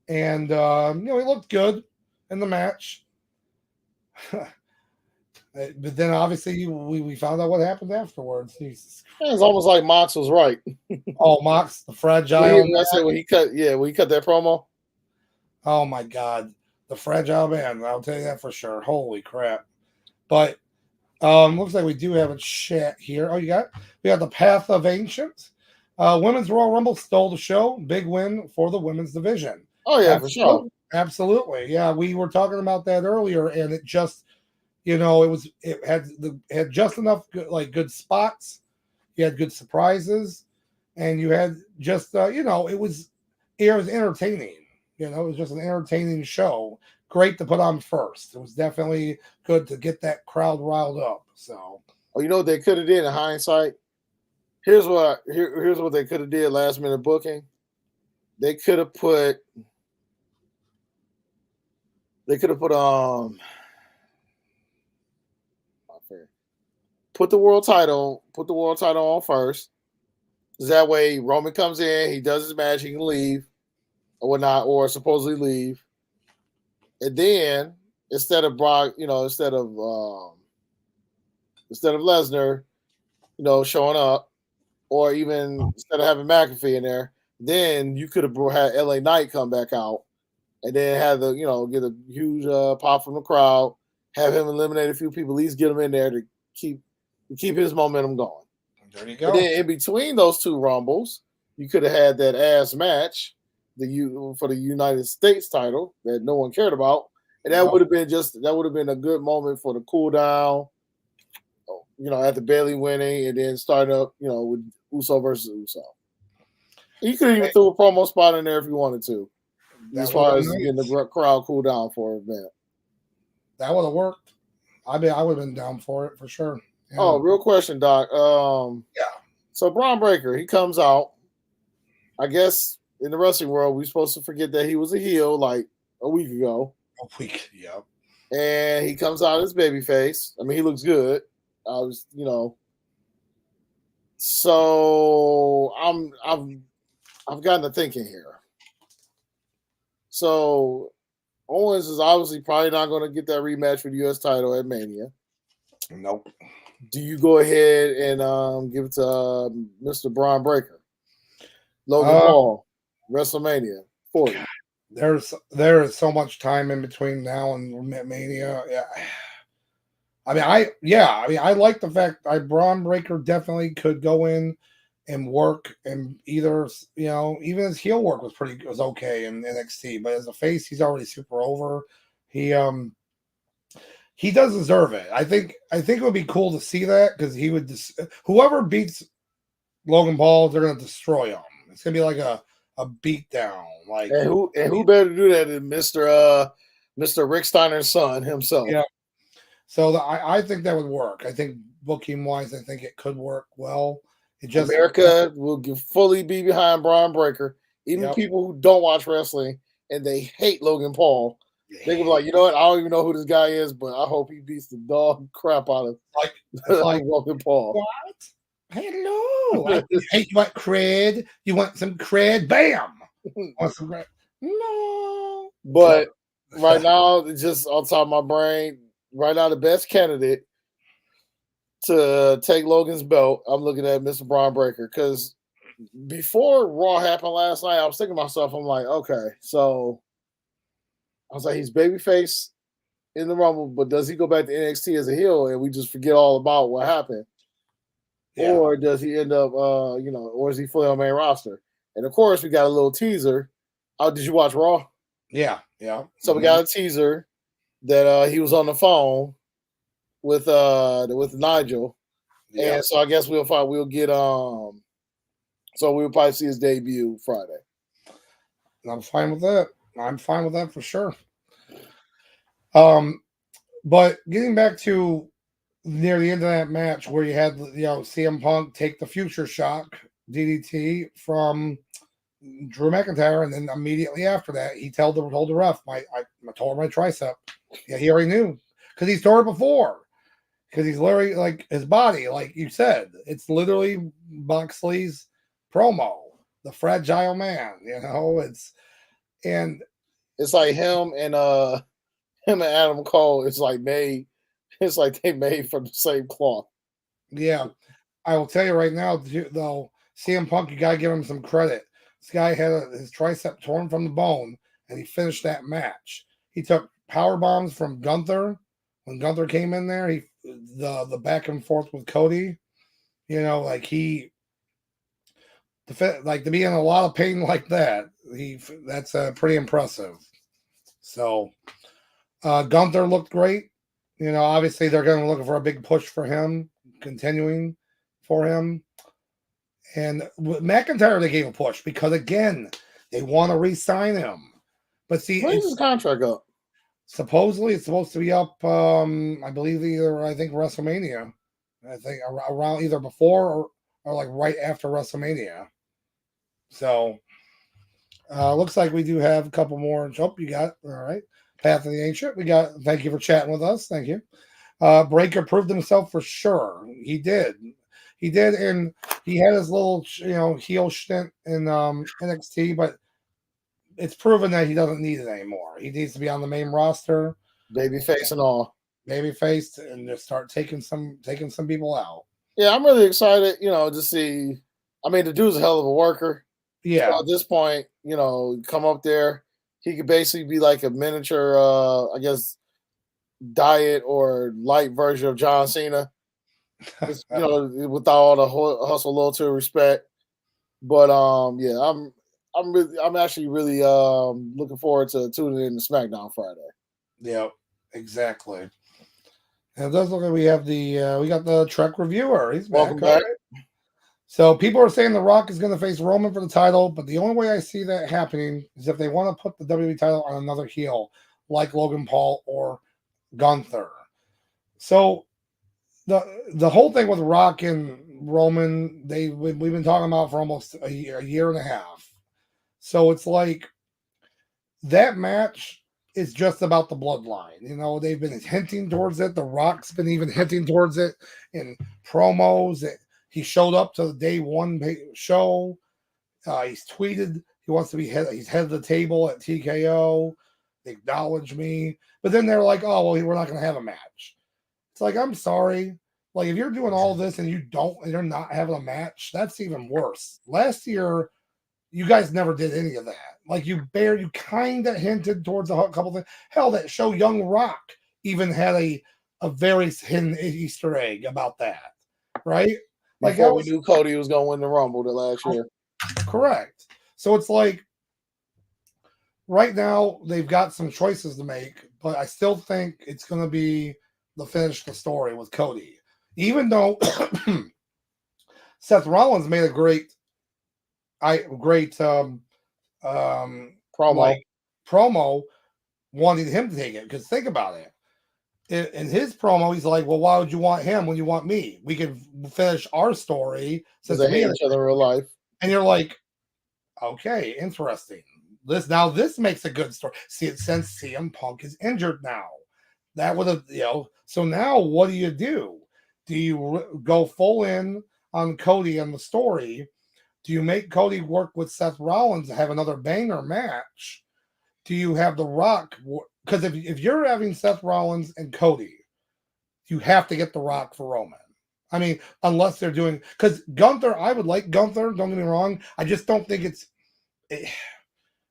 [SPEAKER 1] And, he looked good in the match. But then obviously we found out what happened afterwards. Jesus.
[SPEAKER 2] It's almost like Mox was right.
[SPEAKER 1] Oh, Mox, the fragile.
[SPEAKER 2] When he cut that promo.
[SPEAKER 1] Oh my God, the fragile man. I'll tell you that for sure. Holy crap! But looks like we do have a chat here. Oh, we got the Path of Ancients. Women's Royal Rumble stole the show. Big win for the women's division.
[SPEAKER 2] Oh yeah, for sure.
[SPEAKER 1] Absolutely. Yeah, we were talking about that earlier, and it just. It had just enough good spots. You had good surprises, and you had just it was entertaining. It was just an entertaining show. Great to put on first. It was definitely good to get that crowd riled up. So,
[SPEAKER 2] what they could have did in hindsight? Here's what they could have did last minute booking. They could have put put the world title on first. That way, Roman comes in, he does his match, he can leave or whatnot, or supposedly leave. And then instead of Brock, instead of Lesnar, showing up, or even instead of having McAfee in there, then you could have had LA Knight come back out and then have get a huge pop from the crowd, have him eliminate a few people, at least get him in there to keep his momentum going.
[SPEAKER 1] There you go.
[SPEAKER 2] And then in between those two Rumbles, you could have had that ass match for the United States title that no one cared about. And that would have been a good moment for the cool down, after Bailey winning and then start up, with Uso versus Uso. You could even throw a promo spot in there if you wanted to, as far as getting the crowd cool down for an event.
[SPEAKER 1] That would have worked. I would have been down for it for sure.
[SPEAKER 2] Yeah. Oh, real question, Doc.
[SPEAKER 1] Yeah.
[SPEAKER 2] So Braun Breaker, he comes out. I guess in the wrestling world, we're supposed to forget that he was a heel like a week ago.
[SPEAKER 1] A week, yeah.
[SPEAKER 2] And he comes out as babyface. I mean, he looks good. So I've gotten to thinking here. So Owens is obviously probably not going to get that rematch for the U.S. title at Mania.
[SPEAKER 1] Nope.
[SPEAKER 2] Do you go ahead and give it to Mr. Braun Breaker? Logan Paul, WrestleMania 40.
[SPEAKER 1] There is so much time in between now and Mania. Yeah. I like the fact that Braun Breaker definitely could go in and work, and either even his heel work was okay in NXT, but as a face, he's already super over. He does deserve it. I think it would be cool to see that, because he would whoever beats Logan Paul, they're gonna destroy him. It's gonna be like a beat down. Like,
[SPEAKER 2] and who better do that than Mr. Rick Steiner's son himself?
[SPEAKER 1] Yeah. So I think that would work. I think booking wise, I think it could work well.
[SPEAKER 2] America will fully be behind Braun Breaker. Even people who don't watch wrestling and they hate Logan Paul, they can be like, you know what? I don't even know who this guy is, but I hope he beats the dog crap out of Logan Paul.
[SPEAKER 1] What? Hello. Hey, you want cred? You want some cred? Bam. Want some cred? No.
[SPEAKER 2] But right now, just on top of my brain, right now, the best candidate to take Logan's belt, I'm looking at Mr. Braun Breaker, because before Raw happened last night, I was thinking to myself, I'm like, okay, so I was like, he's babyface in the Rumble, but does he go back to NXT as a heel and we just forget all about what happened? Yeah. Or does he end up, or is he fully on main roster? And of course, we got a little teaser. Did you watch Raw?
[SPEAKER 1] Yeah.
[SPEAKER 2] So we got a teaser that he was on the phone with Nigel, and so I guess we'll get so we'll probably see his debut Friday.
[SPEAKER 1] I'm fine with that. I'm fine with that for sure. But getting back to near the end of that match where you had CM Punk take the Future Shock DDT from Drew McIntyre, and then immediately after that he told the ref, I tore my tricep. Yeah, he already knew, because he's tore it before. Because he's literally, like, his body, like you said, it's literally Moxley's promo, the fragile man. It's
[SPEAKER 2] like him and Adam Cole. It's like they made from the same cloth.
[SPEAKER 1] Yeah, I will tell you right now, though, CM Punk, you gotta give him some credit. This guy had his tricep torn from the bone, and he finished that match. He took power bombs from Gunther. When Gunther came in there, the back and forth with Cody, to be in a lot of pain like that, that's pretty impressive. So Gunther looked great. Obviously they're going to look for a big push for him, continuing for him. And McIntyre, they gave a push because, again, they want to re-sign him. But see,
[SPEAKER 2] when's his contract up?
[SPEAKER 1] Supposedly, it's supposed to be up, I believe, I think WrestleMania. I think around either before or like right after WrestleMania. So, looks like we do have a couple more. Oh, you got it. All right. Path of the Ancient. Thank you for chatting with us. Thank you. Breaker proved himself for sure. He did. He did, and he had his little, heel stint in NXT, but it's proven that he doesn't need it anymore. He needs to be on the main roster,
[SPEAKER 2] Babyface and all.
[SPEAKER 1] baby faced, and just start taking some people out.
[SPEAKER 2] Yeah, I'm really excited, to see. I mean, the dude's a hell of a worker.
[SPEAKER 1] Yeah,
[SPEAKER 2] So at this point, come up there. He could basically be like a miniature, I guess, diet or light version of John Cena. Just, without all the hustle, loyalty, and respect. But yeah, I'm actually really looking forward to tuning in to SmackDown Friday.
[SPEAKER 1] yeah, exactly. And it does look like we have we got the Trek reviewer. He's back.
[SPEAKER 2] Welcome back.
[SPEAKER 1] Right. So people are saying The Rock is going to face Roman for the title, but the only way I see that happening is if they want to put the WWE title on another heel, like Logan Paul or Gunther. So the whole thing with Rock and Roman, we've been talking about for almost a year and a half. So it's like that match is just about the bloodline. They've been hinting towards it. The Rock's been even hinting towards it in promos. He showed up to the day one show. He's tweeted he wants to be he's head of the table at TKO. They acknowledge me. But then they're like, oh, well, we're not going to have a match. It's like, I'm sorry. Like, if you're doing all this and you're not having a match, that's even worse. Last year, you guys never did any of that. Like, you kind of hinted towards a couple things. Hell, that show Young Rock even had a very hidden Easter egg about that, right? Like,
[SPEAKER 2] Before we knew Cody was going to win the Rumble the last year.
[SPEAKER 1] Correct. So it's like, right now, they've got some choices to make, but I still think it's going to be finish the story with Cody. Even though Seth Rollins made a great promo wanting him to take it, because think about it. In his promo, he's like, well, why would you want him when you want me? We can finish our story
[SPEAKER 2] since they hate each other in real life. And
[SPEAKER 1] you're like, okay, interesting. This makes a good story. See, since CM Punk is injured now, that would have, so now what do? Do you go full in on Cody and the story? Do you make Cody work with Seth Rollins to have another banger match? Do you have The Rock? Because if you're having Seth Rollins and Cody, you have to get The Rock for Roman. I mean, unless they're doing, because Gunther, I would like Gunther, don't get me wrong. I just don't think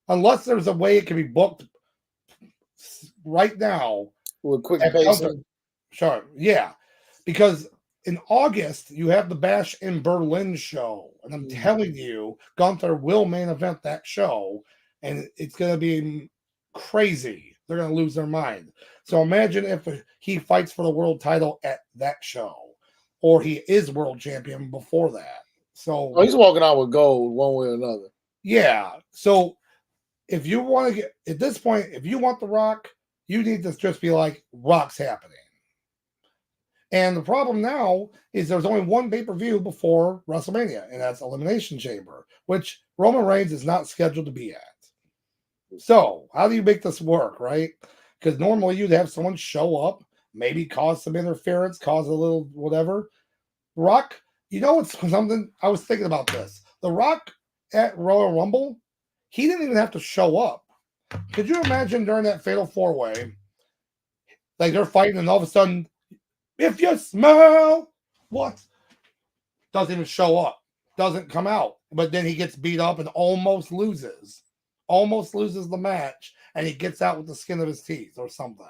[SPEAKER 1] unless there's a way it can be booked right now.
[SPEAKER 2] With quick pacing.
[SPEAKER 1] Sure, yeah. Because in August, you have the Bash in Berlin show. And I'm telling you, Gunther will main event that show. And it's going to be crazy. They're going to lose their mind. So imagine if he fights for the world title at that show. Or he is world champion before that. So
[SPEAKER 2] he's walking out with gold one way or another.
[SPEAKER 1] Yeah. So if you want to get, at this point, if you want The Rock, you need to just be like, Rock's happening. And the problem now is there's only one pay-per-view before WrestleMania, and that's Elimination Chamber, which Roman Reigns is not scheduled to be at. So how do you make this work, right? Because normally you'd have someone show up, maybe cause some interference, cause a little whatever. Rock, it's something, I was thinking about this. The Rock at Royal Rumble, he didn't even have to show up. Could you imagine during that fatal four-way, like they're fighting and all of a sudden, if you smell what? Doesn't even show up. Doesn't come out. But then he gets beat up and almost loses. Almost loses the match. And he gets out with the skin of his teeth or something.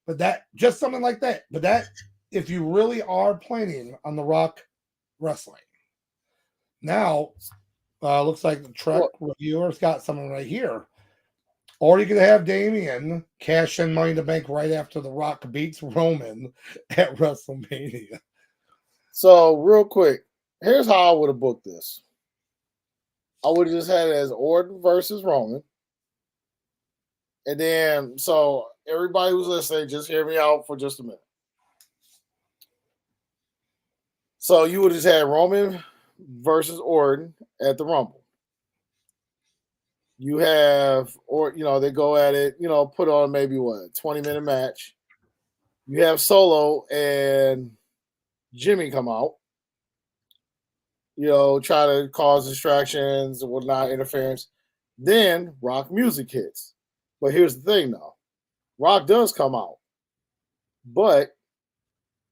[SPEAKER 1] But just something like that. But that, if you really are planning on The Rock wrestling. Now, looks like the Trek reviewer's got something right here. Or you could have Damian cash in Money in the Bank right after The Rock beats Roman at WrestleMania.
[SPEAKER 2] So, real quick, here's how I would have booked this. I would have just had it as Orton versus Roman. And then, so everybody who's listening, just hear me out for just a minute. So, you would have just had Roman versus Orton at the Rumble. You have, they go at it, put on maybe 20-minute match. You have Solo and Jimmy come out, try to cause distractions and whatnot, interference. Then rock music hits. But here's the thing though. Rock does come out, but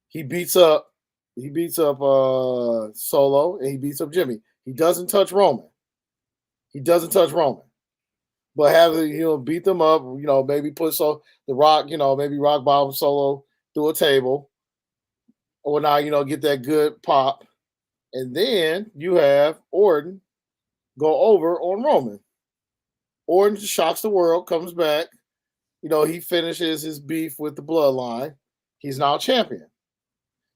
[SPEAKER 2] he beats up Solo and he beats up Jimmy. He doesn't touch Roman. But have beat them up, maybe put the Rock, maybe Rock bottom Solo through a table. Or now, get that good pop. And then you have Orton go over on Roman. Orton shocks the world, comes back. He finishes his beef with the bloodline. He's now champion.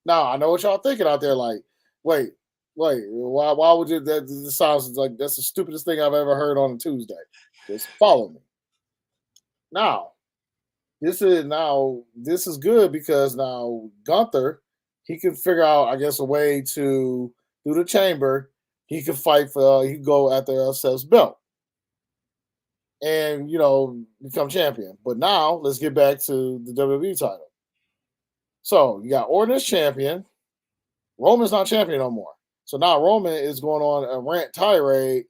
[SPEAKER 2] Now, I know what y'all thinking out there, like, wait, why would you, that this sounds like that's the stupidest thing I've ever heard on a Tuesday. Just follow me. Now, this is good because now Gunther, he can figure out, I guess, a way to through the chamber, he can fight for he can go after Seth's belt. And become champion. But now let's get back to the WWE title. So you got Orton as champion. Roman's not champion no more. So now Roman is going on a rant tirade,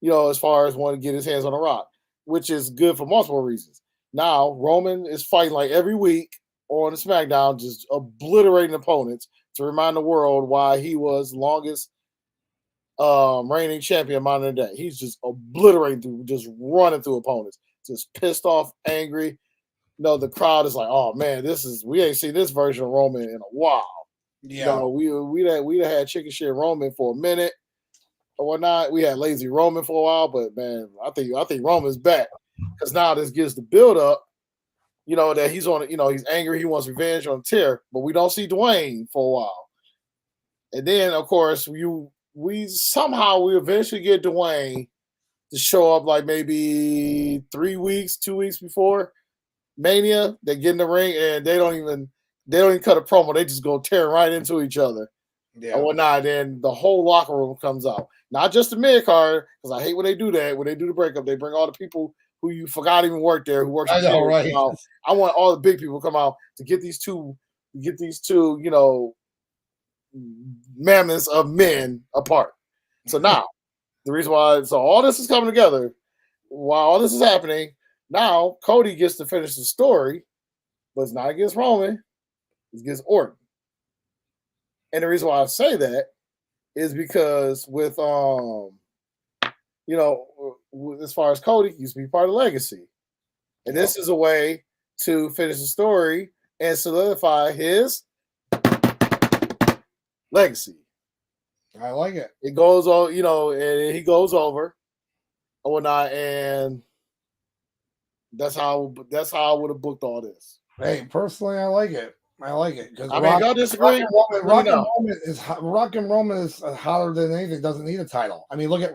[SPEAKER 2] as far as wanting to get his hands on the Rock, which is good for multiple reasons. Now Roman is fighting like every week on the SmackDown, just obliterating opponents to remind the world why he was longest reigning champion modern day. He's just obliterating through, just running through opponents, just pissed off, angry. The crowd is like, oh man, we ain't seen this version of Roman in a while.
[SPEAKER 1] Yeah.
[SPEAKER 2] We'd had chicken shit Roman for a minute or whatnot. We had lazy Roman for a while, but man, I think Roman's back. Because now this gives the build up, that he's on he's angry, he wants revenge on Tear, but we don't see Dwayne for a while. And then of course we eventually get Dwayne to show up like maybe 2 weeks before Mania. They get in the ring and they don't even cut a promo. They just go tearing right into each other.
[SPEAKER 1] Yeah.
[SPEAKER 2] And whatnot. Then the whole locker room comes out. Not just the mid card, because I hate when they do that. When they do the breakup, they bring all the people who you forgot even worked there, who works.
[SPEAKER 1] I know, right?
[SPEAKER 2] I want all the big people to come out to get these two, mammoths of men apart. So now, the reason why, all this is coming together, while all this is happening, now Cody gets to finish the story, but it's not against Roman, it's against Orton. And the reason why I say that is because with as far as Cody used to be part of Legacy. And this is a way to finish the story and solidify his legacy.
[SPEAKER 1] I like it.
[SPEAKER 2] It goes on, and he goes over or whatnot, and that's how I would have booked all this.
[SPEAKER 1] Hey, personally, I like it. Because
[SPEAKER 2] y'all disagree.
[SPEAKER 1] Rock and Roman is hotter than anything. Doesn't need a title. I mean, look at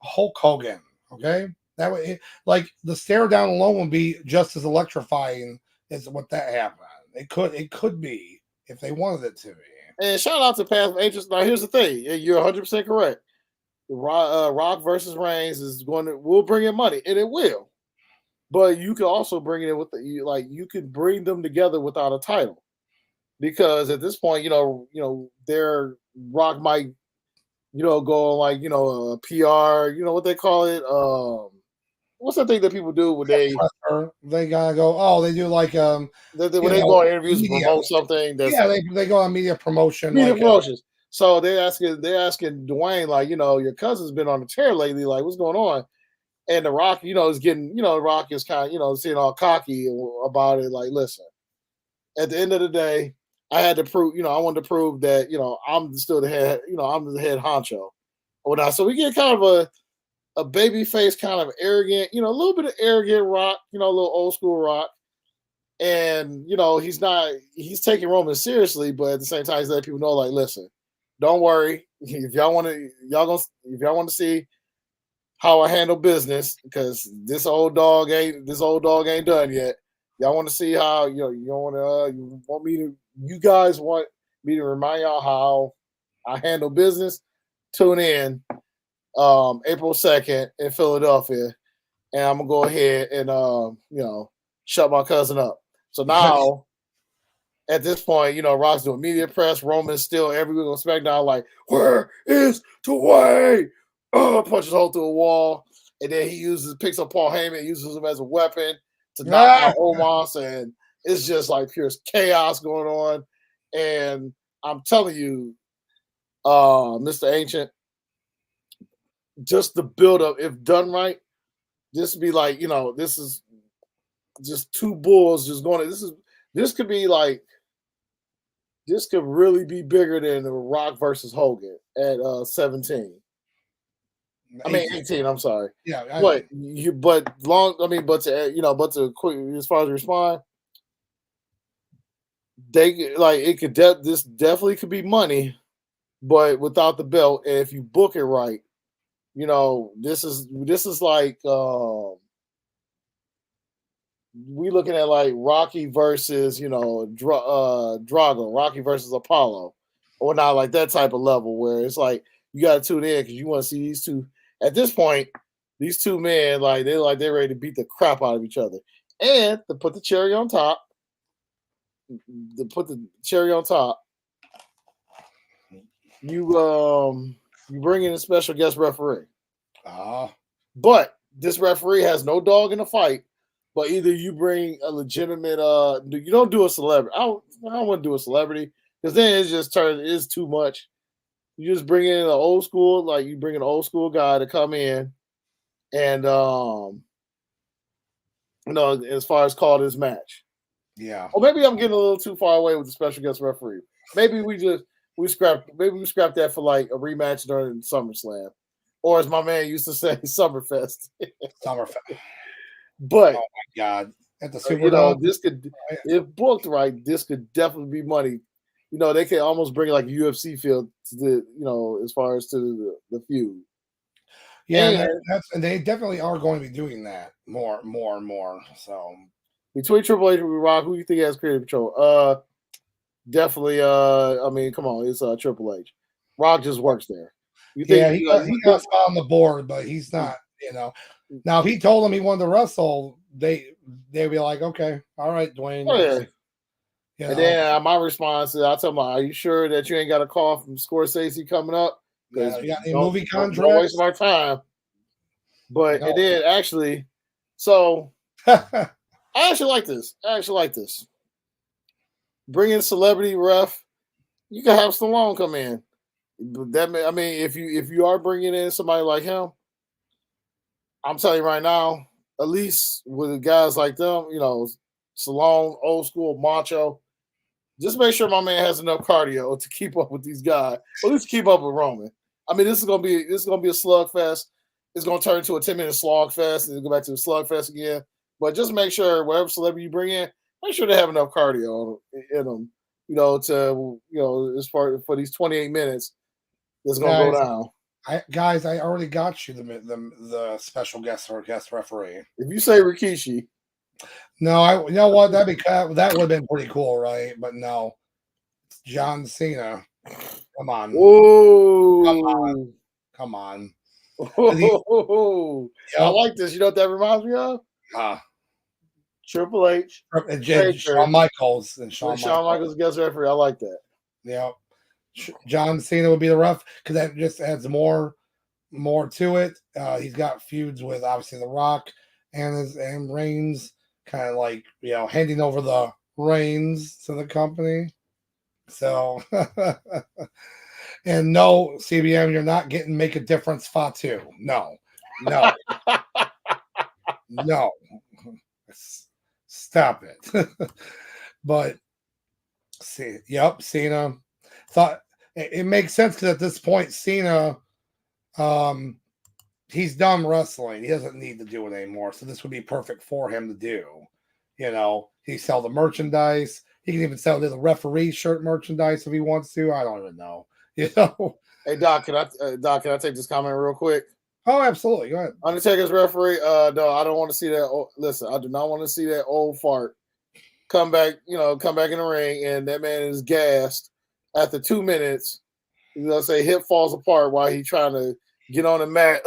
[SPEAKER 1] Hulk Hogan. Okay, that way, like the stare down alone would be just as electrifying as what that happened. It could be if they wanted it to be.
[SPEAKER 2] And shout out to Path of Agents. Now, here's the thing: you're 100% correct. Rock versus Reigns will bring in money, and it will. But you can also bring it in you could bring them together without a title, because at this point, their Rock might, go on a PR, what they call it, what's that thing that people do when they
[SPEAKER 1] gotta go? Oh, they do like
[SPEAKER 2] when they go on interviews to promote something.
[SPEAKER 1] They go on media promotion.
[SPEAKER 2] Promotions. So they're asking Dwayne, your cousin's been on the tear lately. Like, what's going on? And the Rock, is getting, the Rock is kind of, seeing all cocky about it. Like, listen, at the end of the day, I had to prove, I wanted to prove that, I'm still the head, I'm the head honcho. Or not. So we get kind of a baby face, kind of arrogant, a little bit of arrogant Rock, a little old school Rock. And, he's taking Roman seriously, but at the same time, he's letting people know, like, listen, don't worry. If y'all want to see how I handle business, because this old dog ain't done yet. Y'all want to see how you guys want me to remind y'all how I handle business? Tune in April 2nd in Philadelphia, and I'm gonna go ahead and shut my cousin up. So now at this point, Rock's doing media press. Roman's still every week on SmackDown, like, where is the way? Punches a hole through a wall. And then he picks up Paul Heyman, uses him as a weapon to knock out Omos. And it's just like pure chaos going on. And I'm telling you, Mr. Ancient, just the build-up, if done right, this would be like, this is just two bulls just going. This could be like, this could really be bigger than the Rock versus Hogan at 17. 18. I'm sorry.
[SPEAKER 1] Yeah,
[SPEAKER 2] but to quick as far as respond, they like it could. This definitely could be money, but without the belt, and if you book it right, this is like we looking at like Rocky versus Drago, Rocky versus Apollo, or not like that type of level where it's like you got to tune in because you want to see these two. At this point, these two men they're ready to beat the crap out of each other, and to put the cherry on top, you bring in a special guest referee. But this referee has no dog in the fight. But either you bring a legitimate, you don't do a celebrity. I don't want to do a celebrity because then it's too much. You just bring in an old school, like you bring an old school guy to come in, and as far as call this match.
[SPEAKER 1] Yeah.
[SPEAKER 2] Or maybe I'm getting a little too far away with the special guest referee. Maybe we scrap that for like a rematch during SummerSlam, or as my man used to say, Summerfest.
[SPEAKER 1] Summerfest.
[SPEAKER 2] But
[SPEAKER 1] oh my God, at the Superdome,
[SPEAKER 2] this could, if booked right, this could definitely be money. They could almost bring like UFC feel to the, as far as to the feud.
[SPEAKER 1] Yeah, and they definitely are going to be doing that more and more. So
[SPEAKER 2] between Triple H and Rock, who do you think has creative control? Definitely. Come on, it's Triple H. Rock just works there.
[SPEAKER 1] You think he got spot on the board, but he's not. Now if he told them he wanted to wrestle, they'd be like, okay, all right, Dwayne.
[SPEAKER 2] Oh, yeah. And then my response is, I tell him, are you sure that you ain't got a call from Scorsese coming up?
[SPEAKER 1] Because you got any movie contracts?
[SPEAKER 2] Don't waste my time. But and then actually, so I actually like this. Bring in celebrity ref. You can have Stallone come in. If you are bringing in somebody like him, I'm telling you right now, at least with guys like them, Stallone, old school, macho. Just make sure my man has enough cardio to keep up with these guys, or at least keep up with Roman. This is gonna be a slugfest. It's gonna turn into a 10-minute slogfest, and then go back to the slugfest again. But just make sure whatever celebrity you bring in, make sure they have enough cardio in them, as far for these 28 minutes. That's gonna go down.
[SPEAKER 1] I already got you the special guest or guest referee.
[SPEAKER 2] If you say Rikishi.
[SPEAKER 1] No, you know what? That would have been pretty cool, right? But no, it's John Cena. Come on.
[SPEAKER 2] Whoa.
[SPEAKER 1] Come on.
[SPEAKER 2] I like this. You know what that reminds me of? Triple H.
[SPEAKER 1] Shawn Michaels. And
[SPEAKER 2] Shawn Michaels guest referee. I like that.
[SPEAKER 1] Yeah. John Cena would be the ref because that just adds more to it. He's got feuds with obviously The Rock and Reigns, kind of like handing over the reins to the company. So, and no, CBM, you're not getting Make a Difference Fatu. No. No. Stop it. But Cena. Thought it makes sense because at this point, Cena, he's done wrestling. He doesn't need to do it anymore. So this would be perfect for him to do. He sell the merchandise. He can even sell the referee shirt merchandise if he wants to. I don't even know.
[SPEAKER 2] Hey Doc, can I take this comment real quick?
[SPEAKER 1] Oh, absolutely. Go ahead.
[SPEAKER 2] Undertaker's referee. No, I don't want to see that. Listen, I do not want to see that old fart come back in the ring, and that man is gassed after 2 minutes. Say hip falls apart while he's trying to get on the mat.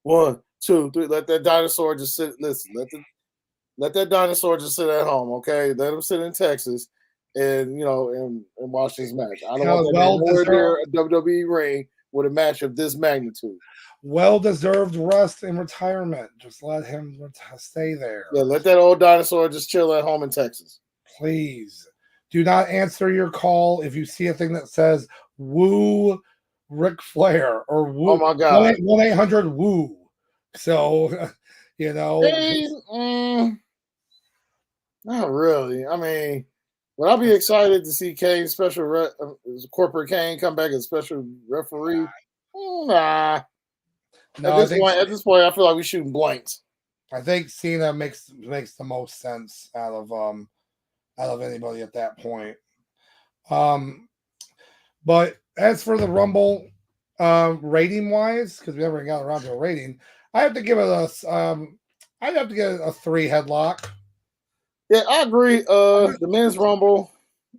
[SPEAKER 2] 1, 2, 3. Let that dinosaur just sit. Listen, let that dinosaur just sit at home. Okay, let him sit in Texas and watch this match. I don't want
[SPEAKER 1] Because
[SPEAKER 2] that man nowhere near a WWE ring with a match of this magnitude.
[SPEAKER 1] Well-deserved rest and retirement. Just let him stay there.
[SPEAKER 2] Yeah, let that old dinosaur just chill at home in Texas.
[SPEAKER 1] Please do not answer your call if you see a thing that says "Woo Ric Flair" or "Woo."
[SPEAKER 2] Oh my God,
[SPEAKER 1] 1-800-WOO. So
[SPEAKER 2] Hey, not really. I mean, would I be excited to see Kane corporate Kane come back as special referee? Nah.
[SPEAKER 1] No,
[SPEAKER 2] At this point, I feel like we're shooting blanks.
[SPEAKER 1] I think Cena makes the most sense out of anybody at that point. But as for the Rumble, rating wise, because we never got around to a rating, I have to give it I'd have to get a 3 headlock.
[SPEAKER 2] Yeah, I agree. The men's Rumble,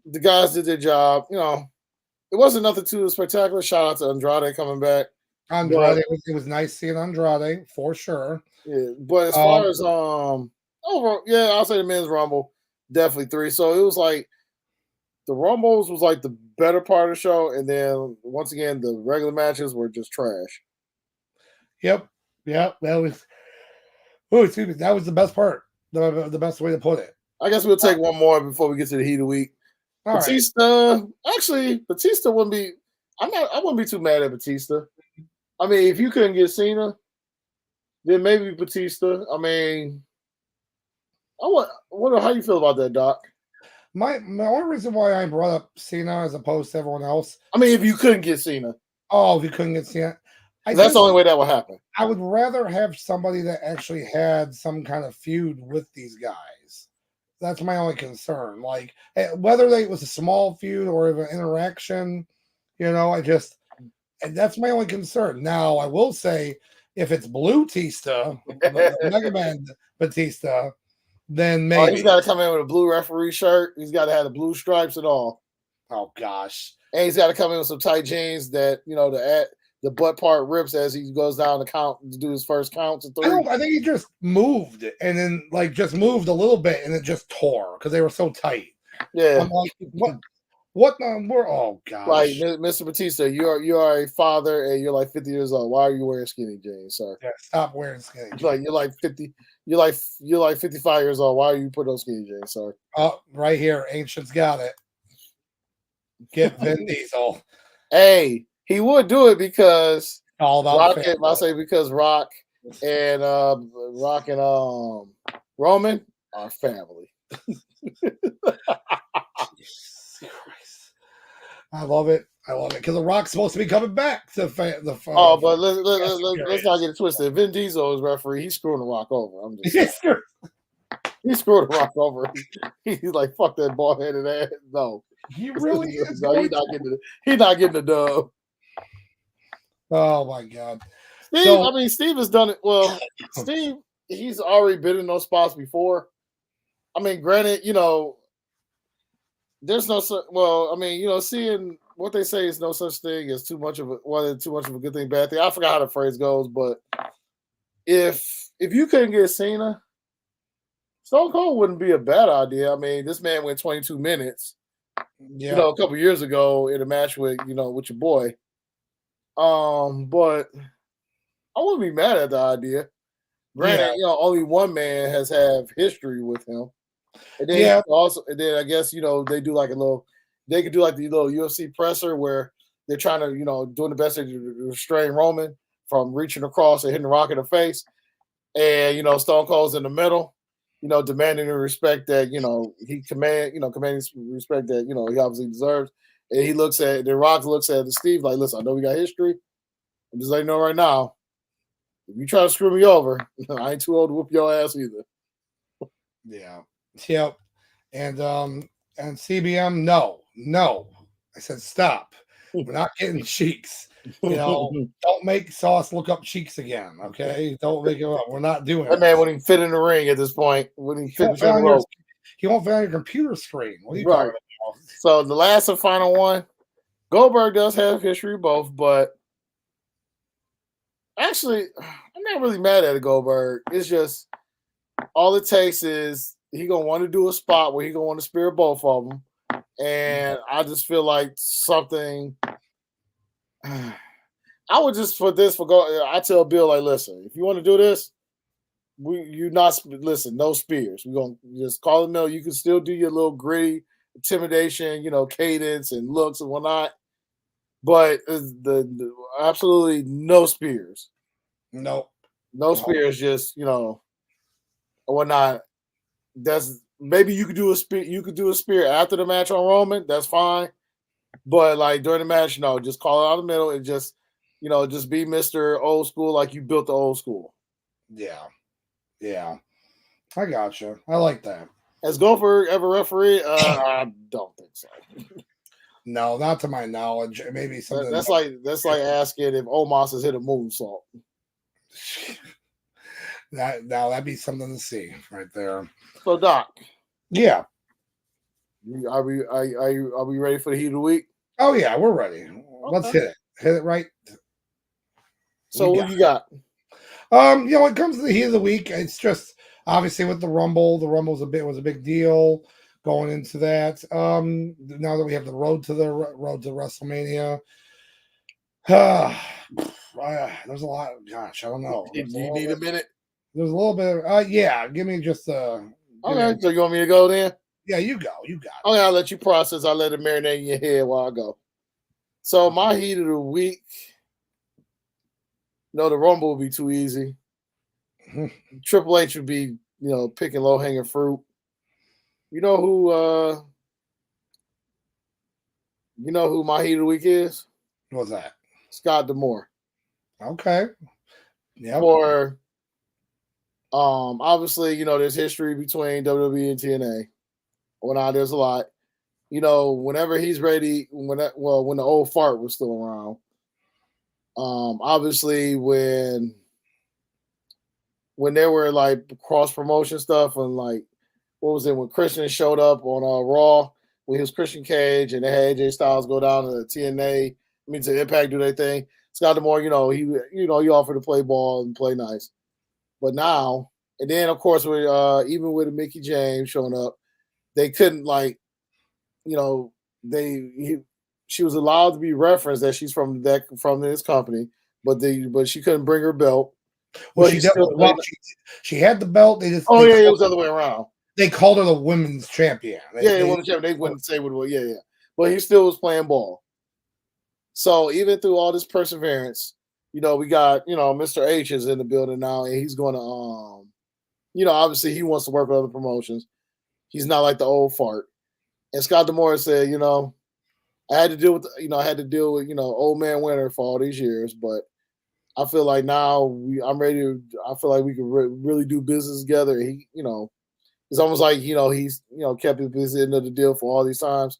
[SPEAKER 2] the guys did their job. It wasn't nothing too spectacular. Shout out to Andrade coming back.
[SPEAKER 1] Andrade, it was nice seeing Andrade for sure.
[SPEAKER 2] Yeah, but as far as overall, yeah, I'll say the men's Rumble definitely 3. So it was like the Rumbles was like the better part of the show, and then once again the regular matches were just trash.
[SPEAKER 1] Yep, that was. Oh, excuse me, that was the best part. The best way to put it.
[SPEAKER 2] I guess we'll take one more before we get to the heat of the week.
[SPEAKER 1] All
[SPEAKER 2] Batista, actually, Batista wouldn't be. I wouldn't be too mad at Batista. I mean, if you couldn't get Cena, then maybe Batista. I mean, wonder how you feel about that, Doc.
[SPEAKER 1] My only reason why I brought up Cena as opposed to everyone else.
[SPEAKER 2] I mean, if you couldn't get Cena.
[SPEAKER 1] Oh, if you couldn't get Cena.
[SPEAKER 2] That's the only way that would happen.
[SPEAKER 1] I would rather have somebody that actually had some kind of feud with these guys. That's my only concern. Like whether it was a small feud or an interaction, and that's my only concern. Now, I will say, if it's Blue Tista, Mega Man Batista, then maybe
[SPEAKER 2] he's got to come in with a blue referee shirt. He's got to have the blue stripes and all.
[SPEAKER 1] Oh gosh!
[SPEAKER 2] And he's got to come in with some tight jeans that the butt part rips as he goes down the count to do his first counts of 3.
[SPEAKER 1] I think he just moved and then just moved a little bit and it just tore because they were so tight.
[SPEAKER 2] Yeah.
[SPEAKER 1] I'm like, what? Oh gosh!
[SPEAKER 2] Like Mr. Batista, you are a father and you're like 50 years old. Why are you wearing skinny jeans, sir?
[SPEAKER 1] Yeah, stop wearing skinny jeans.
[SPEAKER 2] Like you're like 50. You're like 55 years old. Why are you putting those skinny jeans, sir?
[SPEAKER 1] Oh, right here, Ancient's got it. Get Vin Diesel.
[SPEAKER 2] Hey. He would do it because
[SPEAKER 1] all about
[SPEAKER 2] I'll say because Rock and Roman are family.
[SPEAKER 1] I love it because the Rock's supposed to be coming back to the.
[SPEAKER 2] But let's not get it twisted. If Vin Diesel is referee, he's screwing the Rock over. I'm just he's screwing the Rock over. He's like, fuck that bald headed ass. No,
[SPEAKER 1] he really is.
[SPEAKER 2] No, he's not getting the dub.
[SPEAKER 1] Oh my God,
[SPEAKER 2] Steve has done it well. Steve, he's already been in those spots before. I mean, granted, there's no seeing what they say is no such thing as too much of a good thing, bad thing. I forgot how the phrase goes, but if you couldn't get Cena, Stone Cold wouldn't be a bad idea. I mean, this man went 22 minutes, a couple years ago in a match with with your boy. But I wouldn't be mad at the idea. Granted, only one man has history with him. And then I guess they do like they could do like the little UFC presser where they're trying to doing the best to restrain Roman from reaching across and hitting the Rock in the face, and Stone Cold's in the middle, demanding the respect that he commanding respect that he obviously deserves. And the Rock looks at Steve like, listen, I know we got history. I'm just letting you know right now, if you try to screw me over, I ain't too old to whoop your ass either.
[SPEAKER 1] Yeah. Yep. And CBM, no. I said stop. We're not getting cheeks. Don't make Sauce look up cheeks again. Okay. Don't make it up. We're not doing
[SPEAKER 2] that. Man wouldn't even fit in the ring at this point. Wouldn't even fit in the rope.
[SPEAKER 1] He won't fit on your computer screen. What are you talking about?
[SPEAKER 2] So the last and final one, Goldberg does have history both, but actually, I'm not really mad at Goldberg. It's just all it takes is he gonna want to do a spot where he gonna want to spear both of them, And I just feel like something. I would just I tell Bill, like, listen, if you want to do this, listen, no spears. We're gonna just call it no. You can still do your little gritty intimidation, cadence and looks and whatnot. But the absolutely no spears.
[SPEAKER 1] Nope.
[SPEAKER 2] No spears, just whatnot. That's maybe you could do a spear. You could do a spear after the match on Roman. That's fine. But like during the match, no, just call it out of the middle and just just be Mr. Old School like you built the old school.
[SPEAKER 1] Yeah. Yeah. I gotcha. I like that.
[SPEAKER 2] Has Gopher ever referee? I don't think so.
[SPEAKER 1] No, not to my knowledge. Maybe something
[SPEAKER 2] That's like asking if Omos has hit a moonsault.
[SPEAKER 1] that'd be something to see right there.
[SPEAKER 2] So Doc,
[SPEAKER 1] yeah,
[SPEAKER 2] are we ready for the heat of the week?
[SPEAKER 1] Oh yeah, we're ready. Okay. Let's hit it. Hit it right.
[SPEAKER 2] So what you got?
[SPEAKER 1] When it comes to the heat of the week, it's just obviously with the Rumble. The Rumble was a big deal going into that. Now that we have the road to WrestleMania, there's a lot. Gosh, I don't know.
[SPEAKER 2] Do you need a minute?
[SPEAKER 1] There's a little bit. Yeah, give me just
[SPEAKER 2] okay. So you want me to go then?
[SPEAKER 1] Yeah, you go. You got it.
[SPEAKER 2] Okay, I'll let you process. I'll let it marinate in your head while I go. So my heat of the week. No, the Rumble will be too easy. Triple H would be, picking low hanging fruit. You know who my heat of the week is?
[SPEAKER 1] What's that?
[SPEAKER 2] Scott D'Amore.
[SPEAKER 1] Okay. Yeah.
[SPEAKER 2] For obviously, there's history between WWE and TNA. Well, now there's a lot. Whenever he's ready, when the old fart was still around. Obviously when there were like cross promotion stuff and like what was it when Christian showed up on Raw when he was Christian Cage and they had AJ Styles go down to TNA, to Impact do their thing. Scott D'Amore, he offered to play ball and play nice. But now, and then of course with even with Mickey James showing up, they couldn't she was allowed to be referenced that she's from this company, but she couldn't bring her belt.
[SPEAKER 1] Well, she had the belt. They just
[SPEAKER 2] it was the other way around.
[SPEAKER 1] They called her the women's champion.
[SPEAKER 2] Women's champion. They wouldn't say what. Yeah. But he still was playing ball. So even through all this perseverance, we got Mr. H is in the building now, and he's going to obviously he wants to work with other promotions. He's not like the old fart. And Scott D'Amore said, I had to deal with old man winter for all these years, but I feel like now I'm ready to. I feel like we can really do business together. He, it's almost like he's kept his busy end of the deal for all these times,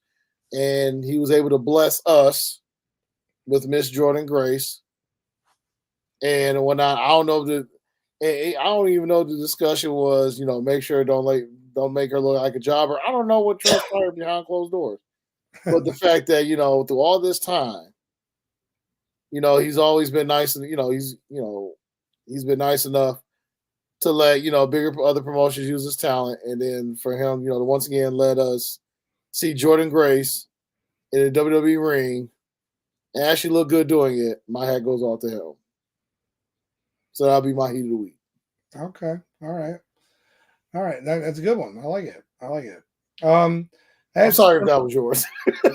[SPEAKER 2] and he was able to bless us with Miss Jordan Grace and whatnot. I don't know I don't even know the discussion was. Make sure don't make her look like a jobber. I don't know what transpired behind closed doors. But the fact that through all this time, he's always been nice, and he's been nice enough to let bigger other promotions use his talent, and then for him, to once again let us see Jordan Grace in a WWE ring and actually look good doing it. My hat goes off to him. So that'll be my heat of the week.
[SPEAKER 1] Okay, all right. That's a good one. I like it.
[SPEAKER 2] I'm sorry if that was yours.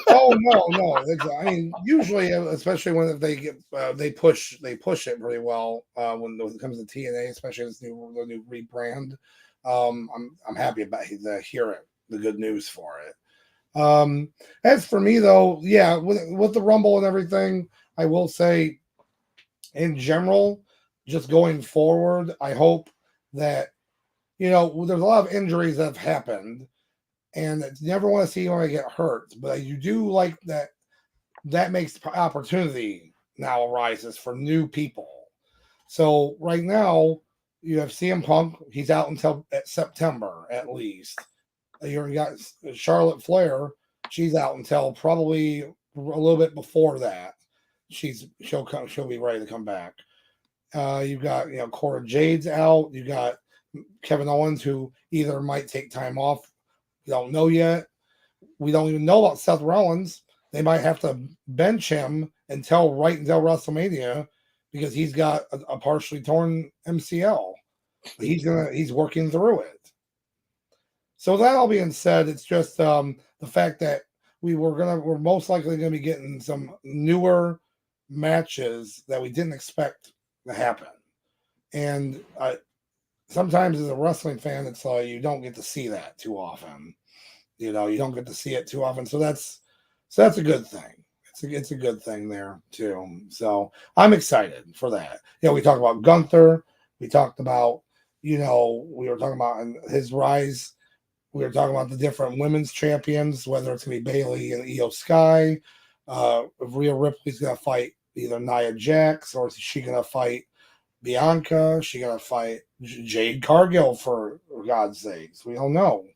[SPEAKER 1] Oh no. I mean, usually, especially when they push it really well when it comes to TNA, especially the new rebrand. I'm happy about hearing the good news for it. As for me though, yeah, with the Rumble and everything, I will say, in general, just going forward, I hope that there's a lot of injuries that have happened. And you never want to see anyone get hurt, but you do like that makes opportunity now arises for new people. So right now you have CM Punk, he's out until September at least. You got Charlotte Flair, she's out until probably a little bit before that. She'll be ready to come back. You've got Cora Jade's out. You got Kevin Owens, who either might take time off. You don't know yet. we don't even know about Seth Rollins. They might have to bench him until WrestleMania because he's got a partially torn MCL. He's working through it. So that all being said, it's just the fact that we're most likely gonna be getting some newer matches that we didn't expect to happen. And sometimes as a wrestling fan, it's like you don't get to see that too often. You don't get to see it too often. So that's a good thing. It's a good thing there too. So I'm excited for that. We talked about Gunther. We talked about, we were talking about his rise. We were talking about the different women's champions, whether it's going to be Bayley and Io Sky. If Rhea Ripley's going to fight either Nia Jax, or is she going to fight Bianca? Is she going to fight Jade Cargill, for God's sakes? We don't know.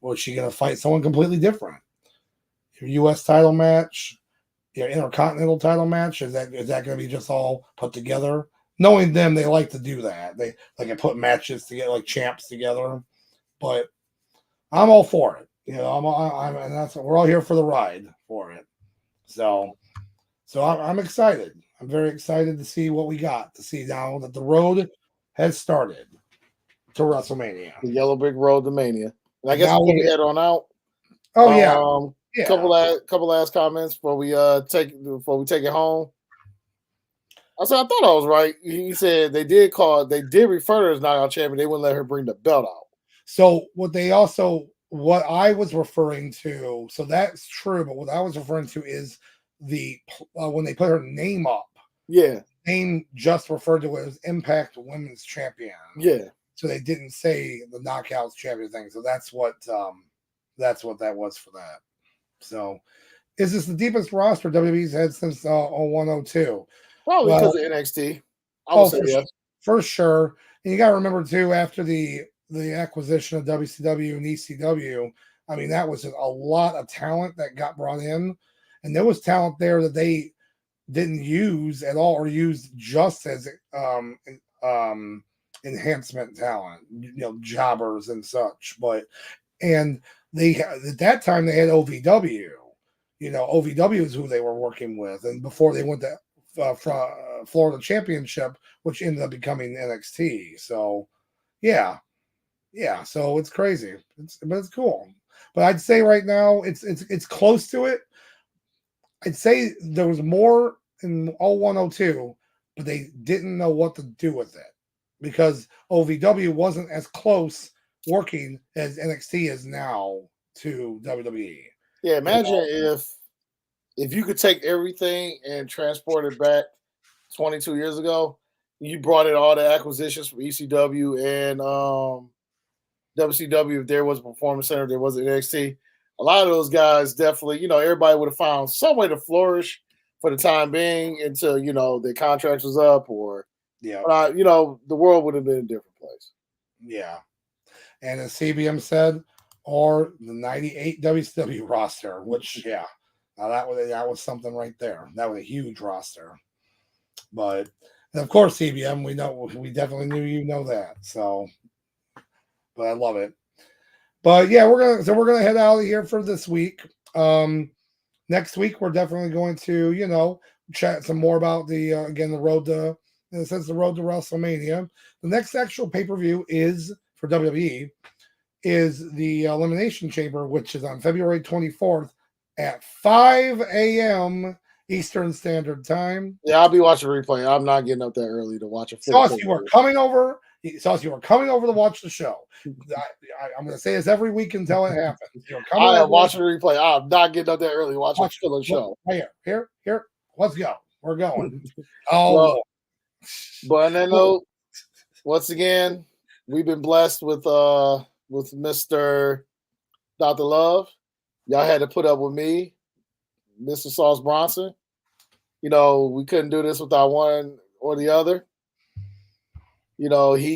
[SPEAKER 1] Or is she going to fight someone completely different? Your U.S. title match, your Intercontinental title match, is that going to be just all put together? Knowing them, they like to do that. They like to put matches together, like champs together. But I'm all for it. And that's we're all here for the ride for it. So I'm excited. I'm very excited to see what we got. To see now that the road has started to WrestleMania,
[SPEAKER 2] the yellow brick road to Mania. And I guess before we head on out.
[SPEAKER 1] Oh yeah.
[SPEAKER 2] Couple last comments before we take it home. I thought I was right. He said they did refer to her as knockout champion. They wouldn't let her bring the belt out.
[SPEAKER 1] So what I was referring to, so that's true, but what I was referring to is the when they put her name up.
[SPEAKER 2] Yeah.
[SPEAKER 1] Name just referred to it as Impact Women's Champion.
[SPEAKER 2] Yeah.
[SPEAKER 1] So they didn't say the Knockouts Champion thing. So that's what that was for that. So is this the deepest roster WWE's had since 0102?
[SPEAKER 2] Probably because of NXT. I would say yes.
[SPEAKER 1] For sure. And you got to remember too, after the acquisition of WCW and ECW, I mean, that was a lot of talent that got brought in, and there was talent there that they didn't use at all, or used just as enhancement talent, jobbers and such. And they at that time they had OVW. OVW is who they were working with, and before they went to Florida Championship, which ended up becoming NXT. So, yeah. So it's crazy, but it's cool. But I'd say right now it's close to it. I'd say there was more in 0102, but they didn't know what to do with it because OVW wasn't as close working as NXT is now to WWE.
[SPEAKER 2] Yeah, imagine if you could take everything and transport it back 22 years ago. You brought in all the acquisitions from ECW and WCW. If there was a performance center, there was an NXT. A lot of those guys definitely, everybody would have found some way to flourish for the time being until, their contracts was up or, the world would have been a different place.
[SPEAKER 1] Yeah. And as CBM said, or the 98 WCW roster, which, now that was something right there. That was a huge roster. But, and of course, CBM, we definitely knew that. So, but I love it. But yeah, we're gonna head out of here for this week. Next week we're definitely going to chat some more about the road to WrestleMania. The next actual pay-per-view is for WWE is the Elimination Chamber, which is on February 24th at 5 a.m. Eastern Standard Time.
[SPEAKER 2] Yeah, I'll be watching a replay. I'm not getting up that early to watch a
[SPEAKER 1] full. You are coming over. Sauce, you are coming over to watch the show. I'm going to say this every week until it happens.
[SPEAKER 2] I am watching a replay. I'm not getting up that early to watch a killer show.
[SPEAKER 1] Right here. Let's go. We're going.
[SPEAKER 2] But on that note, once again, we've been blessed with Mr. Dr. Love. Y'all had to put up with me, Mr. Sauce Bronson. We couldn't do this without one or the other. He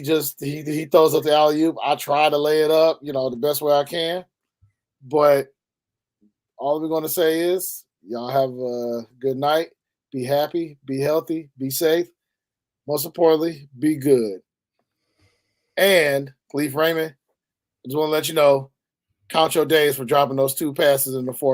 [SPEAKER 2] throws up the alley-oop. I try to lay it up, the best way I can. But all we're going to say is y'all have a good night. Be happy, be healthy, be safe. Most importantly, be good. And Cleve Raymond, I just want to let you know, count your days for dropping those 2 passes in the fourth